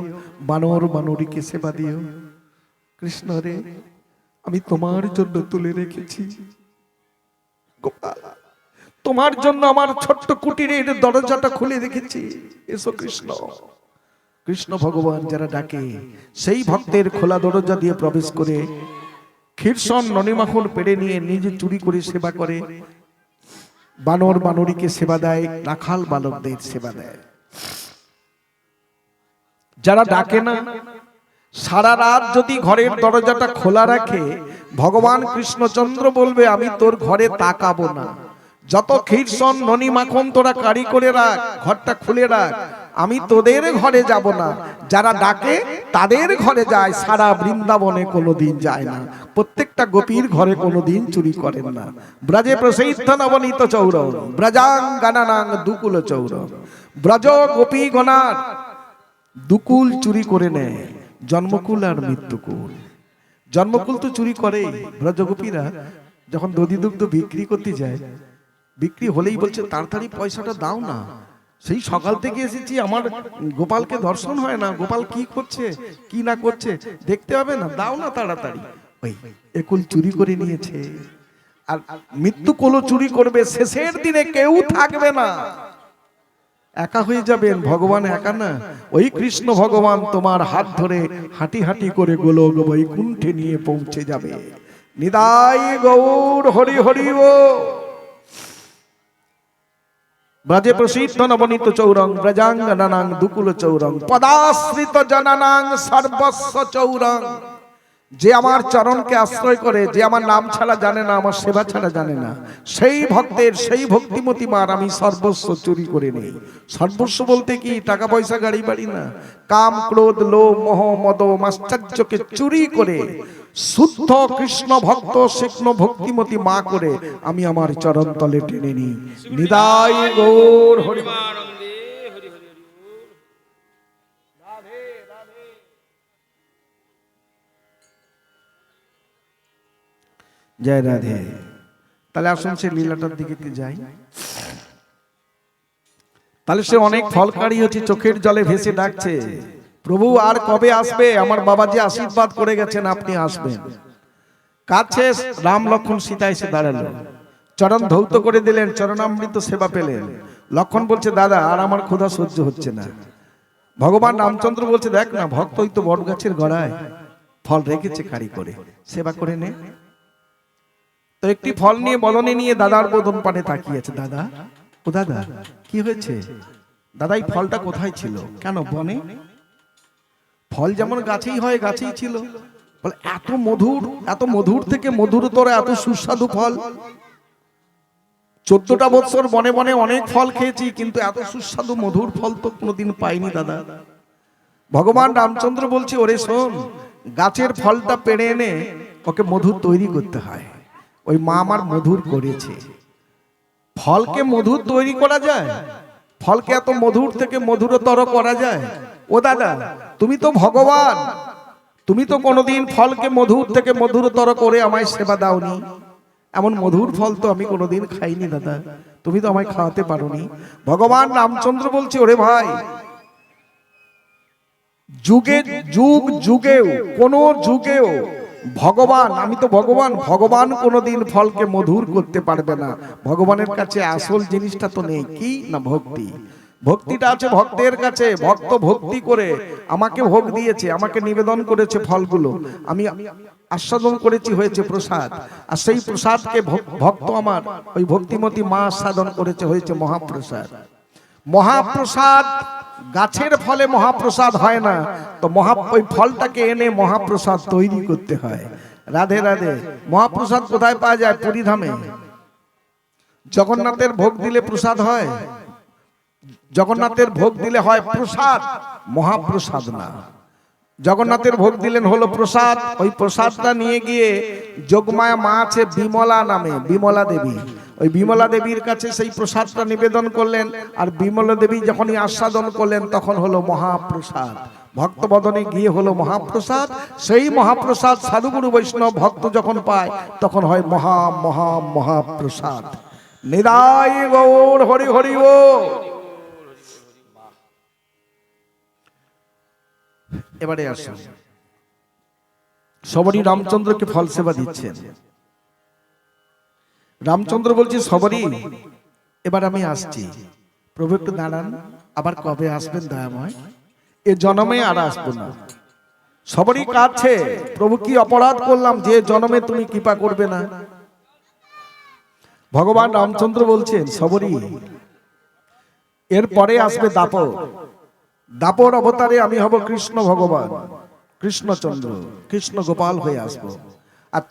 বানর বানরীকে সেবা দিও। কৃষ্ণ রে, আমি তোমার জন্য তুলে রেখেছি, গোপাল তোমার জন্য আমার ছোট্ট কুটিরের দরজাটা খুলে রেখেছি, এসো কৃষ্ণ। কৃষ্ণ ভগবান যারা ডাকে সেই ভক্তের খোলা দরজা দিয়ে প্রবেশ করে ক্ষীরসন ননিমাখন পেড়ে নিয়ে নিজে চুরি করে সেবা করে, বানর বানরীকে সেবা দেয়, রাখাল বালকদের সেবা দেয়। যারা ডাকে না, সারা রাত যদি ঘরের দরজাটা খোলা রাখে, ভগবান কৃষ্ণচন্দ্র বলবে আমি তোর ঘরে তাকাবো না, যত ক্ষীরসন ননি মাখন তোরা কারি করে রাখ, ঘরটা খুলে রাখ, আমি তোদের ঘরে যাব না। যারা ডাকে তাদের ঘরে যায়, সারা বৃন্দাবনে কোনোদিন যায় না। প্রত্যেকটা গোপীর ঘরে কোনোদিন চুরি করেন না। ব্রজে প্রসিদ্ধ নবনীত চৌর, ব্রজাঙ্গনানাং দুকুল চৌর, ব্রজ গোপী গণার দুকুল চুরি করে নেয়, জন্মকুল আর মৃত্যুকুল। জন্মকুল তো চুরি করে, ব্রজগোপীরা যখন দধি দুগ্ধ বিক্রি করতে যায়, বিক্রি হলেই বলছে তাড়াতাড়ি পয়সাটা দাও না, সেই সকাল থেকে এসেছি, আমার গোপালকে দর্শন হয় না, গোপাল কি করছে কি না করছে দেখতে হবে না, দাও না তাড়াতাড়ি। ওই একুল চুরি করে নিয়েছে, আর মৃত্যুকুলও চুরি করবে, শেষের দিনে কেউ থাকবে না, একা হয়ে যাবেন। ভগবান একা না, ওই কৃষ্ণ ভগবান তোমার হাত ধরে হাঁটি হাঁটি করে গোলক বৈকুণ্ঠে নিয়ে পৌঁছে যাবে। নিতাই গৌর হরি হরি ও। ব্রজে প্রসিদ্ধ নবনীত চৌরং, ব্রজাঙ্গনানাং দুকুল চৌরং, পদাশ্রিত জনানাং সর্বস্ব চৌরং। যে আমার চরণকে আশ্রয় করে, যে আমার নাম ছাড়া জানে না, আমার সেবা ছাড়া জানে না, সেই ভক্তের, সেই ভক্তিমতী মার আমি সর্বস্ব চুরি করে নেই। সর্বস্ব বলতে কি টাকা পয়সা গাড়ি বাড়ি না, কাম ক্রোধ লোভ মোহ মদ মাশ্চর্যকে চুরি করে শুদ্ধ কৃষ্ণ ভক্ত শিষ্ণ ভক্তিমতী মা করে আমি আমার চরণ তলে টেনে নিই। নিতাই গৌর হরি। জয় রাধে। তাহলে আসুন সে লীলাটার দিকে যাই। তাহলে সে অনেক ফলকারী হচ্ছে, চোখের জলে ভেসে ডাকছে, প্রভু আর কবে আসবে? আমার বাবা যে আশীর্বাদ করে গেছেন আপনি আসবেন। কাছে রাম লক্ষণ সীতা এসে দাঁড়ালো, চরণ ধৌত করে দিলেন, চরণামৃত সেবা পেলেন। লক্ষণ বলছে দাদা আর আমার ক্ষুধা সহ্য হচ্ছে না। ভগবান রামচন্দ্র বলছে দেখ না, ভক্ত ওই তো বট গাছের গড়ায় ফল রেখেছে, কারি করে সেবা করে নে। তো একটি ফল নিয়ে বদনে নিয়ে দাদার বদন পানে তাকিয়েছে। দাদা, ও দাদা কি হয়েছে? দাদা এই ফলটা কোথায় ছিল? কেন বনে? ফল যেমন গাছেই হয়, গাছেই ছিল। বলে এত মধুর, এত মধুর থেকে মধুরতর এত সুস্বাদু ফল 14টা বছর বনে বনে অনেক ফল খেয়েছি, কিন্তু এত সুস্বাদু মধুর ফল তো কোনোদিন পাইনি দাদা। ভগবান রামচন্দ্র বলছে ওরে শোন, গাছের ফলটা পেড়ে এনে ওকে মধু তৈরি করতে হয়। ওই মা আমার মধুর করেছে। ফলকে মধুর তৈরি করা যায়? ফলকে এত মধুর থেকে মধুরতর করা যায়? ও দাদা, তুমি তো ভগবান, তুমি তো কোনোদিন ফলকে মধুর থেকে মধুরতর করে আমায় সেবা দাওনি। এমন মধুর ফল তো আমি কোনোদিন খাইনি দাদা, তুমি তো আমায় খাওয়াতে পারোনি। ভগবান রামচন্দ্র বলছে, ওরে ভাই, যুগে যুগ যুগেও কোন যুগেও ভগবান, আমি তো ভগবান, ভগবান কোনোদিন ফলকে মধুর করতে পারবে না। ভগবানের কাছে আসল জিনিসটা তো নেই, কি না ভক্তি। ভক্তিটা আছে ভক্তের কাছে। ভক্ত ভক্তি করে আমাকে ভোগ দিয়েছে, আমাকে নিবেদন করেছে ফলগুলো, আমি আস্বাদন করেছি, হয়েছে প্রসাদ। আর সেই প্রসাদকে ভক্ত আমার ওই ভক্তিমতী মা আস্বাদন করেছে, হয়েছে মহাপ্রসাদ। মহাপ্রসাদ গাছের ফলে মহাপ্রসাদ হয় না, তো ওই ফলটাকে এনে মহাপ্রসাদ তৈরি করতে হয়। রাধে রাধে। মহাপ্রসাদ কোথায় পাওয়া যায়? পুরীধামে। জগন্নাথের ভোগ দিলে প্রসাদ হয়? জগন্নাথের ভোগ দিলে হয় প্রসাদ, মহাপ্রসাদ না। জগন্নাথের ভোগ দিলেন হলো প্রসাদ, ওই প্রসাদটা নিয়ে গিয়ে যোগমায়া মা আছে বিমলা নামে, বিমলা দেবী, ওই বিমলা দেবীর কাছে সেই প্রসাদটা নিবেদন করলেন। আর বিমলা দেবী যখনই আস্বাদন করলেন তখন হলো মহাপ্রসাদ। ভক্তবদনে গিয়ে হলো মহাপ্রসাদ। সেই মহাপ্রসাদ সাধুগুরু বৈষ্ণব ভক্ত যখন পায় তখন হয় মহা মহা মহাপ্রসাদ। নিদাই গৌর হরি হরি ও। এবারে আসুন, সবরই রামচন্দ্রকে ফল সেবা দিচ্ছেন। রামচন্দ্র বলছে, সবরই এবার আমি আসছি। প্রভু একটু দাঁড়ান, আবার কবে আসবেন দয়াময়? এ জন্মে আর আসবো না। সবরই কাঁদছে, প্রভু কি অপরাধ করলাম যে জন্মে তুমি কৃপা করবে না? ভগবান রামচন্দ্র বলছেন, সবরই এরপরে আসবে দাপর। দাপর অবতারে আমি হব কৃষ্ণ ভগবান, কৃষ্ণচন্দ্র, কৃষ্ণ গোপাল হয়ে আসবো। আর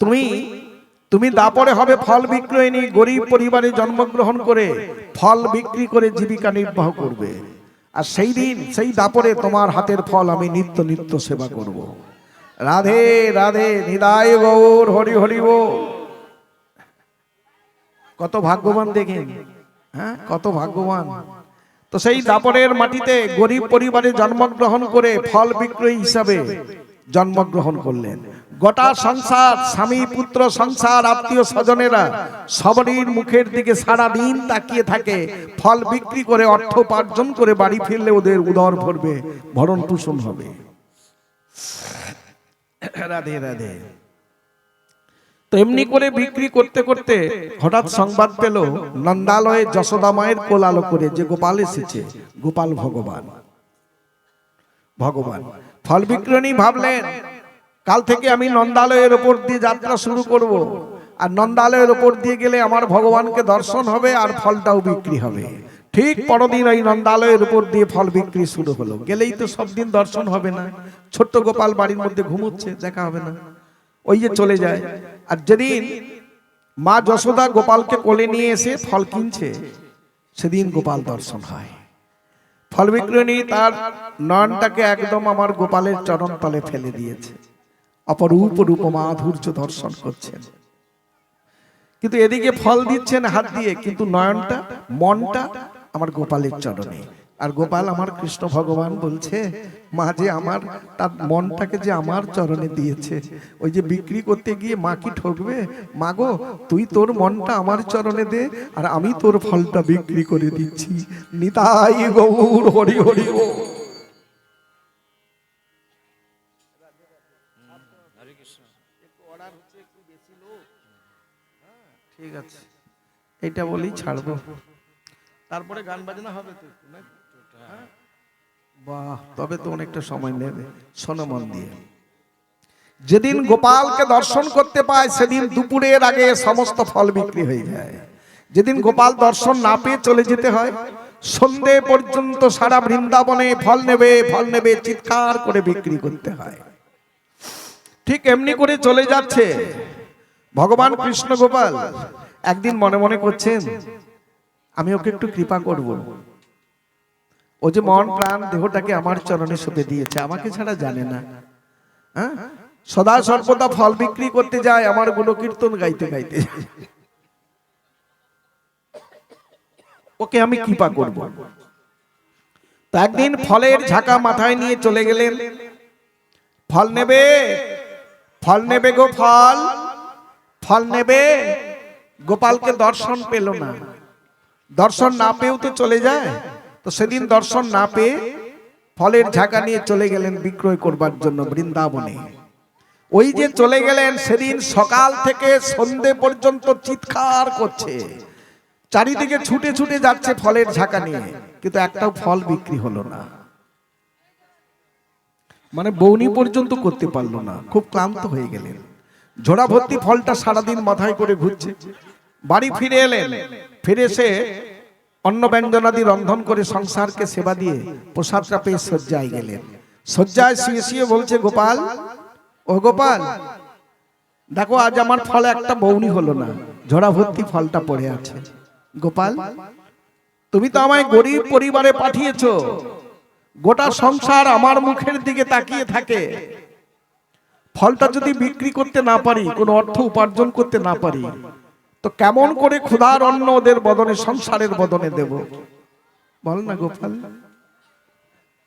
তুমি দাপরে হবে ফল বিক্রয়িনী, গরিব পরিবারে জন্মগ্রহণ করে ফল বিক্রি করে জীবিকা নির্বাহ করবে। আর সেই দিন, সেই দাপরে তোমার হাতের ফল আমি নিত্য নিত্য সেবা করব। রাধে রাধে। নিদায় গৌর হরি হরি ও। কত ভাগ্যবান দেখেন, হ্যাঁ, কত ভাগ্যবান। তো সেই দাপরের মাটিতে গরিব পরিবারে জন্মগ্রহণ করে ফল বিক্রয়ী হিসাবে জন্মগ্রহণ করলেন। গোটা সংসার, স্বামী পুত্র সংসার, আত্মীয় স্বজনেরা সবরীর মুখের দিকে সারা দিন তাকিয়ে থাকে। ফল বিক্রি করে অর্থ উপার্জন করে বাড়ি ফিরলে ওদের উদর ভরবে, ভরণ পোষণ হবে। রাধে রাধে। তো এমনি করে বিক্রি করতে করতে হঠাৎ সংবাদ পেল নন্দালয়ে যশোদা মায়ের কোলালো করে যে গোপাল এসেছে। গোপাল ভগবান, ভগবান। ফল বিক্রয়ী ভাবলেন, কাল থেকে আমি নন্দালয়ের ওপর দিয়ে যাত্রা শুরু করব। আর নন্দালয়ের ওপর দিয়ে গেলে আমার ভগবানকে দর্শন হবে আর ফলটাও বিক্রি হবে। ঠিক পরদিন ওই নন্দালয়ের উপর দিয়ে ফল বিক্রি শুরু হলো। গেলেই তো সব দিন দর্শন হবে না। ছোট্ট গোপাল বাড়ির মধ্যে ঘুমোচ্ছে, দেখা হবে না, ওই যে চলে যায়। আর যেদিন মা যশোদা গোপালকে কোলে নিয়ে এসে ফল কিনছে, সেদিন গোপাল দর্শন হয়। ফল বিক্রয়ী তার নয়নটাকে একদম আমার গোপালের চরণ তলে ফেলে দিয়েছে। অপরূপ রূপ মাধুর্য দর্শন করছেন, কিন্তু এদিকে ফল দিচ্ছেন হাত দিয়ে, কিন্তু নয়নটা, মনটা আমার গোপালের চরণে। আর গোপাল আমার কৃষ্ণ ভগবান বলছে, মা যে আমার, তার মনটাকে যে আমার চরণে দিয়েছে। ওই যে বিক্রি করতে গিয়ে মা কি ঠকবে? মা গো, তুই তোর মনটা আমার চরণে দে, আর আমি তোর ফলটা বিক্রি করে দিচ্ছি। নিতাই গৌর হরি হরি ও। ঠিক আছে, এটা বলেই ছাড়বো, তারপরে গান বাজনা হবে তো। বাহ, তবে তো অনেকটা সময় নেবে। শোনো মন দিয়ে। যেদিন গোপালকে দর্শন করতে পায় সেদিন দুপুরের আগে সমস্ত ফল বিক্রি হয়ে যায়। যেদিন গোপাল দর্শন না পেয়ে চলে যেতে হয়, সন্ধে পর্যন্ত সারা বৃন্দাবনে ফল নেবে ফল নেবে চিৎকার করে বিক্রি করতে হয়। ঠিক এমনি করে চলে যাচ্ছে ভগবান কৃষ্ণ গোপাল। একদিন মনে মনে করছেন, আমি ওকে একটু কৃপা করব। ও যে মন প্রাণ দেহটাকে আমার চরণে সঁপে দিয়েছে, আমাকে ছাড়া জানে না। হ্যাঁ, সদা সর্বদা ফল বিক্রি করতে যায়, আমার গুণকীর্তন গাইতে গাইতে। ওকে আমি কৃপা করব। তো একদিন ফলের ঝাঁকা মাথায় নিয়ে চলে গেলেন। ফল নেবে, ফল নেবে গো ফল, ফল নেবে। গোপালকে দর্শন পেল না। দর্শন না পেয়েও তো চলে যায়। তো সেদিন দর্শন না পেয়ে ফলের ঝাঁকা নিয়ে চলে গেলেন বিক্রয় করবার জন্য বৃন্দাবনে। ওই যে চলে গেলেন, সেদিন সকাল থেকে সন্ধে পর্যন্ত চিৎকার করছে, চারিদিকে ছুটে ছুটে যাচ্ছে ফলের ঝাঁকা নিয়ে, কিন্তু একটাও ফল বিক্রি হলো না। মানে বৌনি পর্যন্ত করতে পারলো না, খুব ক্লান্ত হয়ে গেলেন। ঝোড়া ভর্তি ফলটা সারাদিন মাথায় করে ঘুরছে। বাড়ি ফিরে এলেন, ফিরে এসে অন্ন ব্যঞ্জনাদি রন্ধন করে সংসারকে সেবা দিয়ে প্রসাদটা পেয়ে শয্যায় গেলেন। শয্যায় শুয়ে শুয়ে বলছে, গোপাল, ও গোপাল, দেখো আজ আমার ফলে একটা বৌনি হলো না, ঝোড়া ভর্তি ফলটা পড়ে আছে। গোপাল, তুমি তো আমায় গরিব পরিবারে পাঠিয়েছো, গোটা সংসার আমার মুখের দিকে তাকিয়ে থাকে, ফলটা যদি বিক্রি করতে না পারি, কোনো অর্থ উপার্জন করতে না পারি, তো কেমন করে ক্ষুধার অন্ন ওদের বদনে, সংসারের বদনে দেব? বল না গোপাল,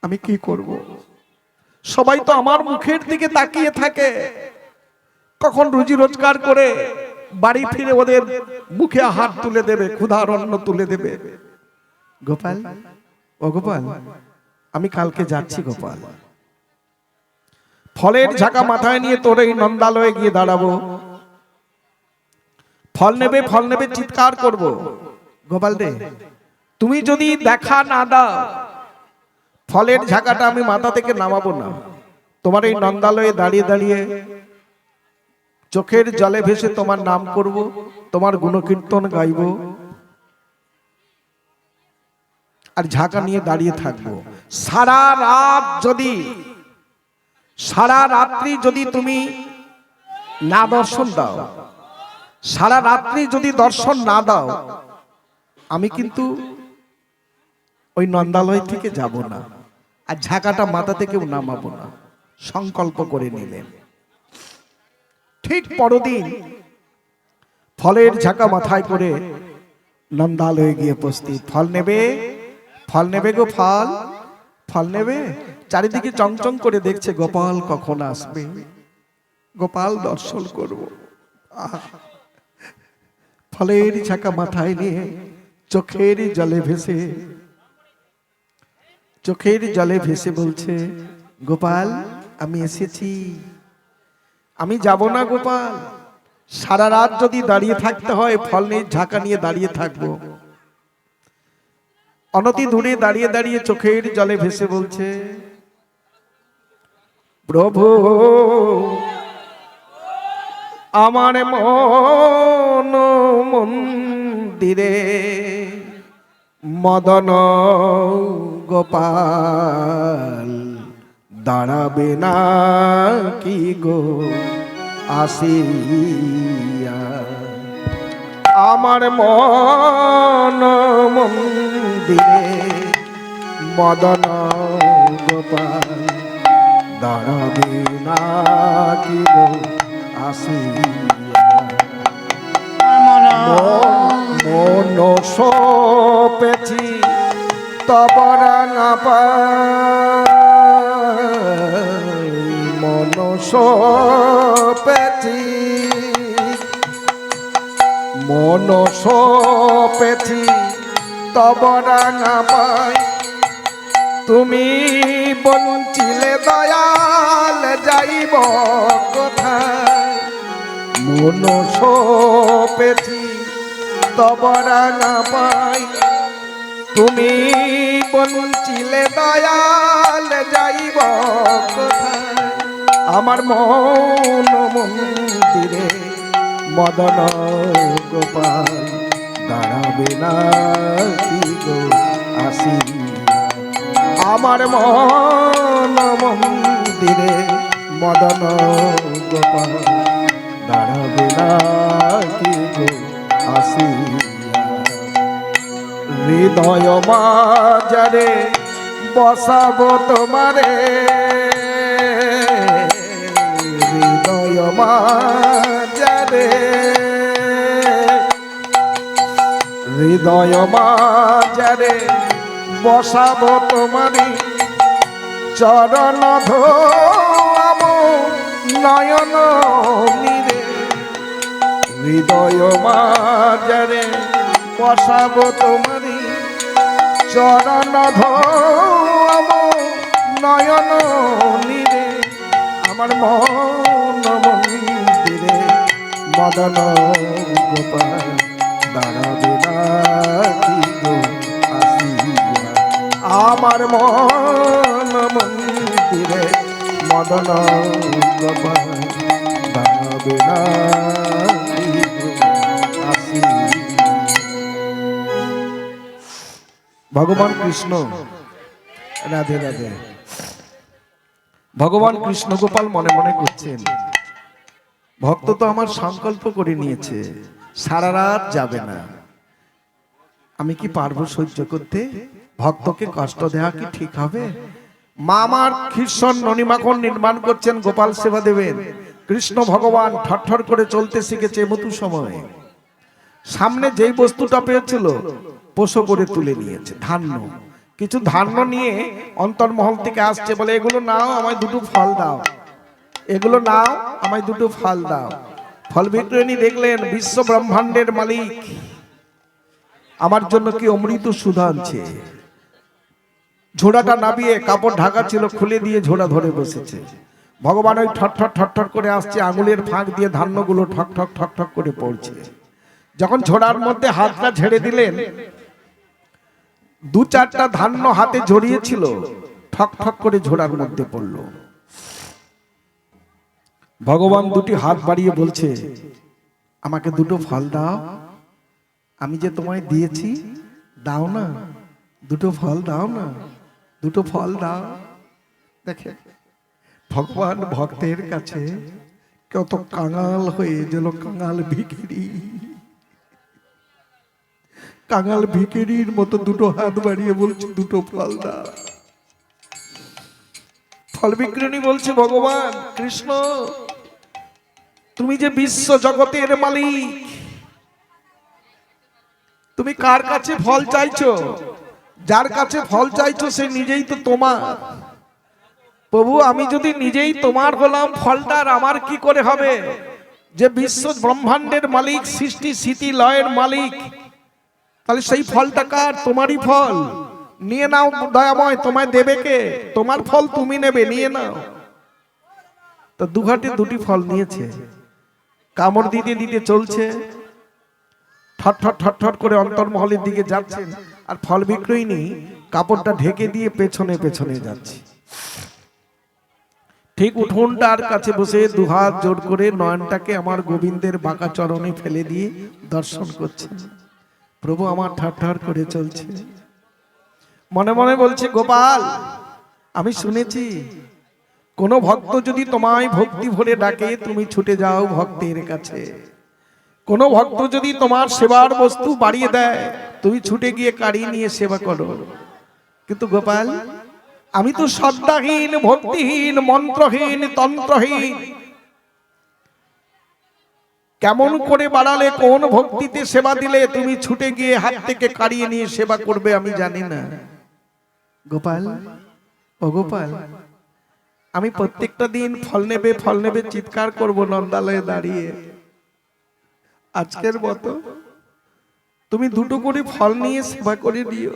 আমি কি করব? সবাই তো আমার মুখের দিকে তাকিয়ে থাকে, কখন রুজি রোজগার করে বাড়ি ফিরে ওদের মুখে হাত তুলে দেবে, ক্ষুধার অন্ন তুলে দেবে। গোপাল, ও গোপাল, আমি কালকে যাচ্ছি গোপাল, ফলের ঝাঁকা মাথায় নিয়ে তোর এই নন্দালয়ে গিয়ে দাঁড়াবো, ফল নেবে, ফল নেবে চিৎকার করব। গোপাল রে, তুমি যদি দেখা না দাও, ফলের ঝাঁকাটা আমি মাথা থেকে নামাবো না। তোমার এই নন্দালয়ে দাঁড়িয়ে দাঁড়িয়ে চোখের জলে ভেসে তোমার নাম করব, তোমার গুণকীর্তন গাইব, আর ঝাঁকা নিয়ে দাঁড়িয়ে থাকবো। সারা রাত যদি, সারা রাত্রি যদি তুমি না দর্শন দাও, সারা রাত্রি যদি দর্শন না দাও, আমি কিন্তু ওই নন্দালয় থেকে যাব না, আর ঝাঁকাটা মাথা থেকেও নামাবো না। সংকল্প করে নিলেন। ঠিক পরদিন ফলের ঝাঁকা মাথায় করে নন্দালয়ে গিয়ে উপস্থিত। ফল নেবে, ফল নেবে গো ফল, ফল নেবে। চারিদিকে চংচং করে দেখছে, গোপাল কখন আসবে, গোপাল দর্শন করব। ফলের ঝাঁকা মাথায় নিয়ে চোখের জলে ভেসে, চোখের জলে ভেসে বলছে, গোপাল আমি এসেছি, আমি যাব না গোপাল, সারা রাত যদি দাঁড়িয়ে থাকতে হয়, ফল নিয়ে ঝাঁকা নিয়ে দাঁড়িয়ে থাকবো। অনতি দূরে দাঁড়িয়ে দাঁড়িয়ে চোখের জলে ভেসে বলছে, প্রভু আমার মন মন্দিরে মদন গোপাল দাঁড়াবে না কি গো আসিয়া? আমার মন মন্দিরে মদন গোপাল দাঁড়াবে না কি গো আসিয়া? মন সপেছি তব রাঙা পাই, মন সপেছি, মন সপেছি তব রাঙা পাই, তুমি বঞ্চিলে দয়াল যাইব কোথায়? মন সপেছি তব রাঙা পাই, তুমি বঞ্চিলে দয়াল যাইব কোথায়? আমার মন মন্দিরে মদন গোপাল দাঁড়াবে না কি গো আসিয়া? আমার মন মন্দিরে মদন গোপাল দাঁড়াবে না কি গো আসিয়া? হৃদয় মাঝারে বসাবো তোমারে, মাঝারে, হৃদয় মাঝারে বসাবো তোমারি চরণ ধোয়াব নয়ন নীরে, হৃদয় মাঝারে বসাবো তোমারি চরণ ধোয়াব নয়ন নীরে, আমার মন মন্দিরে মদন গোপাল দাঁড়াবে নাকি গো আসিয়া, আমার মন মন্দিরে মদন গোপাল দাঁড়াবে নাকি গো আসিয়া। ভগবান কৃষ্ণ, রাধে রাধে। ভগবান কৃষ্ণ গোপাল মনে মনে করছেন, ভক্ত তো আমার সংকল্প করে নিয়েছে সারা রাত যাবে না, আমি কি পারবো সহ্য করতে? ভক্তকে কষ্ট দেওয়া কি ঠিক হবে? মা আমার ক্ষীরসন ননিমাখন নির্মাণ করছেন, গোপাল সেবা দেবেন। কৃষ্ণ ভগবান ঠরঠর করে চলতে শিখেছে মধু সময়। সামনে যেই বস্তুটা পেয়েছিল পোষো করে তুলে নিয়েছে, ধান্য। কিছু ধান্য নিয়ে অন্তর্মহল থেকে আসছে, বলে এগুলো নাও, আমায় দুটো ফল দাও, এগুলো নাও, আমায় দুটো ফল দাও। ফল বিক্রয়ণী দেখলেন বিশ্ব ব্রহ্মাণ্ডের মালিক আমার জন্য কি অমৃত সুধা আনছে। ঝোড়াটা নাবিয়ে, কাপড় ঢাকা ছিল খুলে দিয়ে ঝোড়া ধরে বসেছে। ভগবান ওই ঠটঠট ঠটঠট করে আসছে, আঙুলের ফাঁক দিয়ে ধান্যগুলো ঠক ঠক ঠক ঠক করে পড়ছে। যখন ঝোড়ার মধ্যে হাতটা ঝেড়ে দিলেন, দু চারটা ধান্য হাতে জড়িয়েছিল, ঠক ঠক করে ঝোড়ার মধ্যে পড়ল। ভগবান দুটি হাত বাড়িয়ে বলছে, আমাকে দুটো ফল দাও, আমি যে তোমায় দিয়েছি, দাও না, দুটো ফল দাও না, দুটো ফল দাও। দেখে ভগবান ভক্তের কাছে কত কাঙাল হয়ে গেল, কাঙাল ভিখারি, কাঙাল ভিখারির মতো দুটো হাত বাড়িয়ে বলছে দুটো ফল দাও। ফল বিক্রয়ণী বলছে, ভগবান কৃষ্ণ, তুমি যে বিশ্ব জগতের মালিক, তুমি কার কাছে ফল চাইছো? যার কাছে ফল চাইছো সে নিজেই তো তোমার। প্রভু, আমি যদি নিজেই তোমার হলাম, ফলটার আমার কি করে হবে? যে বিশ্ব ব্রহ্মাণ্ডের মালিক, সৃষ্টি স্থিতি লয়ের মালিক, তাহলে সেই ফলটা কার? তোমারই ফল। নিয়ে নাও দয়াময়, তোমায় দেবে কে? তোমার ফল তুমি নেবে, নিয়ে নাও। তো দুঘাটে দুটি ফল নিয়েছে, কামড় দিতে দিতে চলছে, ঠটঠট ঠটঠট করে অন্তর্মহলের দিকে যাচ্ছেন। আর ফল বিক্রয়ণী কাপড়টা ঢেকে দিয়ে পেছনে পেছনে যাচ্ছে। ঠিক উঠোনটার কাছে বসে দুহাত জোর করে নয়নটাকে আমার গোবিন্দের বাঁকা চরণে ফেলে দিয়ে দর্শন করছে। প্রভু আমার ঠটঠট করে চলছে, মনে মনে বলছে, গোপাল, আমি শুনেছি কোন ভক্ত যদি তোমায় ভক্তি ভরে ডাকে, তুমি ছুটে যাও ভক্তের কাছে। কোন ভক্ত যদি তোমার সেবার বস্তু বাড়িয়ে দেয়, তুমি ছুটে গিয়ে কাড়ি নিয়ে সেবা করো। কিন্তু গোপাল, আমি তো শ্রদ্ধাহীন, ভক্তিহীন, মন্ত্রহীন, তন্ত্রহীন। কেমন করে বাড়ালে, কোন ভক্তিতে সেবা দিলে তুমি ছুটে গিয়ে হাত থেকে কাড়িয়ে নিয়ে সেবা করবে আমি জানি না। গোপাল, ও গোপাল, আমি প্রত্যেকটা দিন ফল নেবে ফল নেবে চিৎকার করব নন্দালয়ে দাঁড়িয়ে। আজকের মতো তুমি দুটো করে ফল নিয়ে সেবা করে দিও।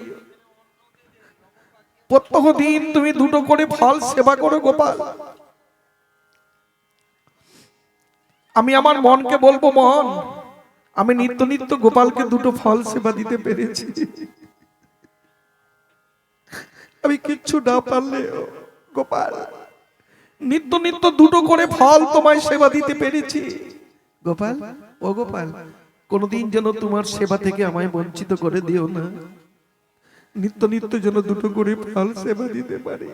প্রত্যহ দিন তুমি দুটো করে ফল সেবা করো গোপাল। আমি আমার মনকে বলবো, মন, আমি নিত্য নিত্য গোপালকে দুটো ফল সেবা দিতে পেরেছি। আমি কিচ্ছু না পারলে গোপাল, নিত্য নিত্য দুটো করে ফল তোমায় সেবা দিতে পেরেছি। গোপাল, ও গোপাল, কোনদিন যেন তোমার সেবা থেকে আমায় বঞ্চিত করে দিও না। নিত্য নিত্য যেন দুটো করে ফল সেবা দিতে পারে,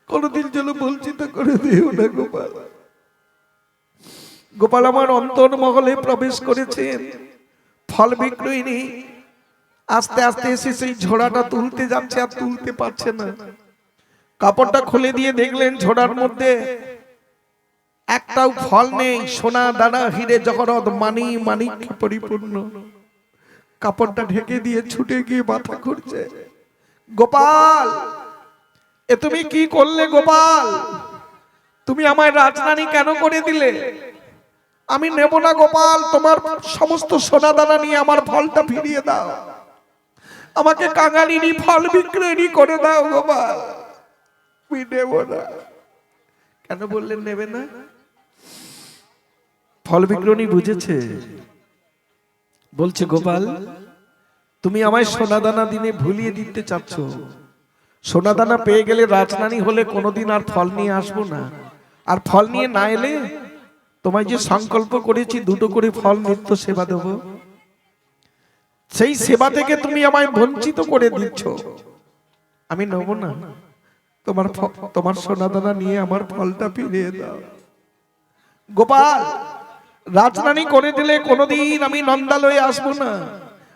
কোনদিন যেন বঞ্চিত করে দিও না গোপাল। গোপাল আমার অন্তর্মহলে প্রবেশ করেছেন। ফল বিক্রয়িনী আস্তে আস্তে এসে সেই ঝোড়াটা তুলতে যাচ্ছে, আর তুলতে পারছে না। কাপড়টা খুলে দিয়ে দেখলেন ঝোড়ার মধ্যে একটাও ফল নেই, সোনা দানা হিরে জহরত মানি মানিক্যে পরিপূর্ণ। কাপড়টা ঢেকে দিয়ে ছুটে গিয়ে মাথা ঘুরছে। গোপাল, এ তুমি কি করলে গোপাল? তুমি আমায় রাজরানী কেন করে দিলে? আমি নেব না গোপাল, তোমার সমস্ত সোনা দানা নিয়ে আমার ফলটা ফিরিয়ে দাও, আমাকে কাঙালিনী ফল বিক্রয়ী করে দাও গোপাল। আমি নেব না। কেন বললেন নেবে না? ফল বিক্রয়ী বুঝেছে, বলছে গোপাল তুমি আমায় সোনা দানা দিনে ভুলিয়ে দিতে চাচ্ছ। সোনা দানা পেয়ে গেলে রাজরানী হলে কোনোদিন আর ফল নিয়ে আসবো না, আর ফল নিয়ে না এলে তোমায় যে সংকল্প করেছি দুটো করে ফল নিত্য সেবা দেব, সেই সেবা থেকে তুমি আমায় বঞ্চিত করে দিচ্ছ। আমি নেব না, তোমার সোনা দানা নিয়ে আমার ফলটা ফিরিয়ে দাও। গোপাল, রাজরানী করে দিলে কোনোদিন আমি নন্দালয়ে আসবো না,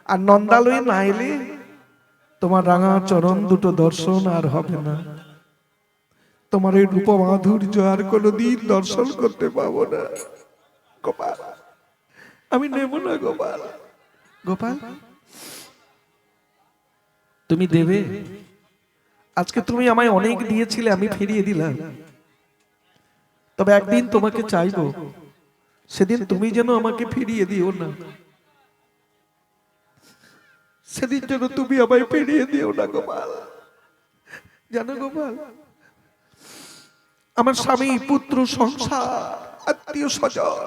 আর নন্দালয়ে না এলে তোমার রাঙা চরণ দুটো দর্শন আর হবে না, তোমার এই রূপ মাধুর্য আর কোনোদিন দর্শন করতে পাবো না। গোপাল, আমি নেব না গোপাল। গোপাল, তুমি দেবে? আজকে তুমি আমায় অনেক দিয়েছিলে, আমি ফিরিয়ে দিলাম, তবে একদিন তোমাকে চাইবো, সেদিন তুমি যেন আমাকে ফিরিয়ে দিও না, সেদিন যেন তুমি আমায় ফিরিয়ে দিও না গোপাল। জানো গোপাল, আমার স্বামী, পুত্র, সংসার, আত্মীয় স্বজন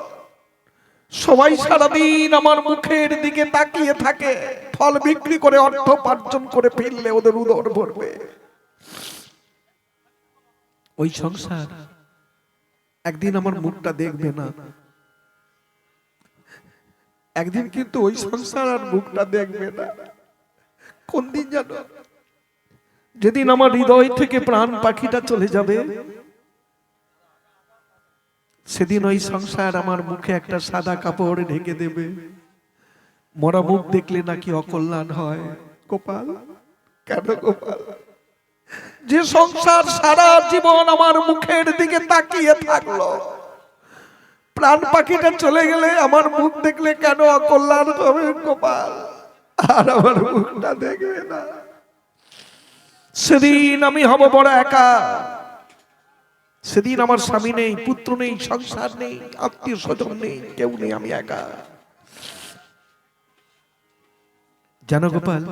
সবাই সারাদিন আমার মুখের দিকে তাকিয়ে থাকে, ফল বিক্রি করে অর্থ উপার্জন করে ফিরলে ওদের উদর ভরবে। ওই সংসার একদিন আমার মুখটা দেখবে না, একদিন কিন্তু ওই সংসার আর মুখটা দেখবে না। কোন দিন জানো? যেদিন আমার হৃদয় থেকে প্রাণ পাখিটা চলে যাবে, সেদিন ওই সংসার আমার মুখে একটা সাদা কাপড় ঢেকে দেবে। মরা মুখ দেখলে নাকি অকল্যাণ হয়। গোপাল, কেন গোপাল? যে সংসার সারা জীবন আমার মুখের দিকে তাকিয়ে থাকলো, প্রাণ পাখিটা চলে গেলে আমার মুখ দেখলে কেন অকল্যাণ হবে গোপাল? আর আমার মুখটা দেখবে না, সেদিন আমি হব বড় একা। সেদিন আমার স্বামী নেই, পুত্র নেই, সংসার নেই, আত্মীয় স্বজন নেই, কেউ নেই, আমি একা। জানো গোপাল,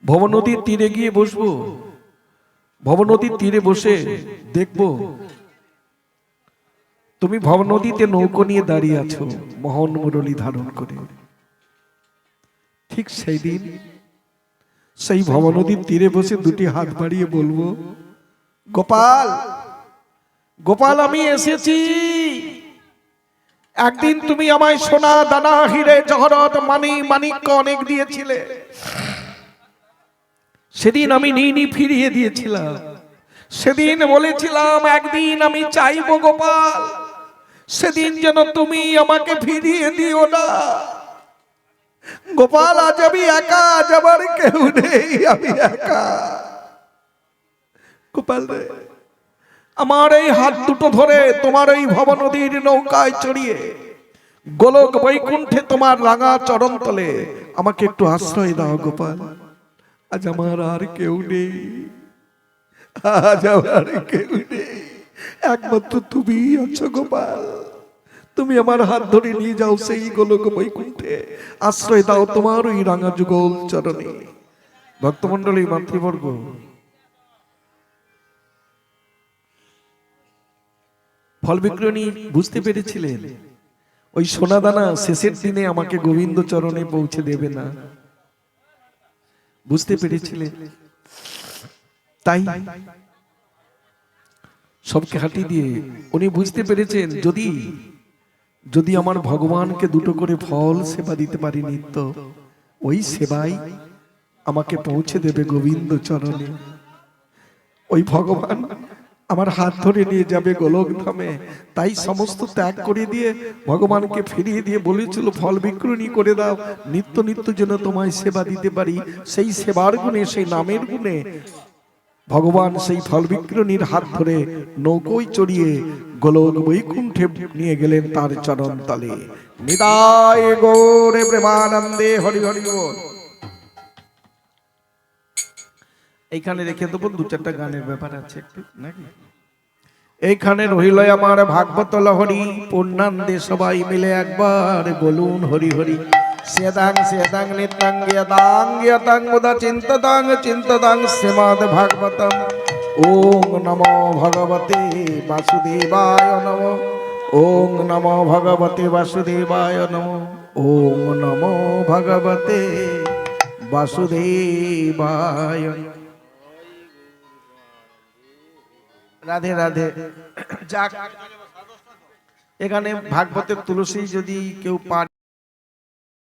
ভবনদীর তীরে গিয়ে বসবো, ভবনদীর তীরে বসে দেখবো তুমি ভবনদীতে নৌকো নিয়ে দাঁড়িয়ে আছো মোহন মুরলী ধারণ করে। ঠিক সেই দিন সেই ভবনদীর তীরে বসে দুটি হাত বাড়িয়ে বলবো, গোপাল, গোপাল আমি এসেছি। একদিন তুমি আমায় সোনা দানা হিরে জহরত মানি মানিক্য অনেক দিয়েছিলে, সেদিন আমি নিনি ফিরিয়ে দিয়েছিলাম। সেদিন বলেছিলাম একদিন আমি চাইবো গোপাল, সেদিন যেন তুমি আমাকে ফিরিয়ে দিও না। গোপাল, আজ আমি একা, আজ আমার কেউ নেই, আমি একা। গোপাল রে, আমার এই হাত দুটো ধরে তোমার এই ভবনদীর নৌকায় চড়িয়ে গোলক বৈকুণ্ঠে তোমার রাঙা চরণ তলে আমাকে একটু আশ্রয় দাও গোপাল। আজ আমার আর কেউ নেই, আজ আমার কেউ নেই, একমাত্র তুমি আছো গোপাল। তুমি আমার হাত ধরে নিয়ে যাও সেই গোলক বৈকুণ্ঠে, আশ্রয় দাও তোমার ওই রাঙা যুগল চরণে। ভক্তমন্ডলী, মাতৃবর্গ, ফল বিক্রয়ী বুঝতে পেরেছিলেন ওই সোনাদানা শেষের দিনে আমাকে গোবিন্দ চরণে পৌঁছে দেবে না, বুঝতে পেরেছিলেন। তাই সবকে হাঁটি দিয়ে উনি বুঝতে পেরেছেন যদি যদি আমার ভগবানকে দুটো করে ফল সেবা দিতে পারি নিত্য, ওই সেবাই আমাকে পৌঁছে দেবে গোবিন্দ চরণে। ওই ভগবান আমার হাত ধরে নিয়ে যাবে গোলক ধামে। তাই সমস্ত ত্যাগ করে দিয়ে ভগবানকে ফিরিয়ে দিয়ে বলেছিল, ফল বিক্রয়ী করে দাও, নিত্য নিত্য যেন তোমায় সেবা দিতে পারি। সেই সেবার গুণে, সেই নামের গুণে ভগবান সেই ফল বিক্রণীর হাত ধরে নৌকোয় চড়িয়ে গোলক বৈকুণ্ঠে নিয়ে গেলেন তার চরণ তলে। নিতাই গৌরে প্রেমানন্দে হরি হরি বল। এইখানে রেখে দেবো, দু চারটা গানের ব্যাপার আছে একটু নাকি। এইখানে রহিল আমার ভাগবত লহরী, পূর্ণান্দে সবাই মিলে একবার বলুন হরি হরি। সেদাং সেদাং নিত্যাং জ্ঞাতাং জ্ঞাতাং মুদা চিন্ততাং চিন্ততাং শ্রীমদ্ ভাগবতম। ওং নমো ভগবতে বাসুদেবায় নমো। ওং নমো ভগবতে বাসুদেবায় নমো। ওং নমো ভগবতে বাসুদেবায়। রাধে রাধে। যাক, এখানে ভাগবতের তুলসী যদি কেউ পাঠ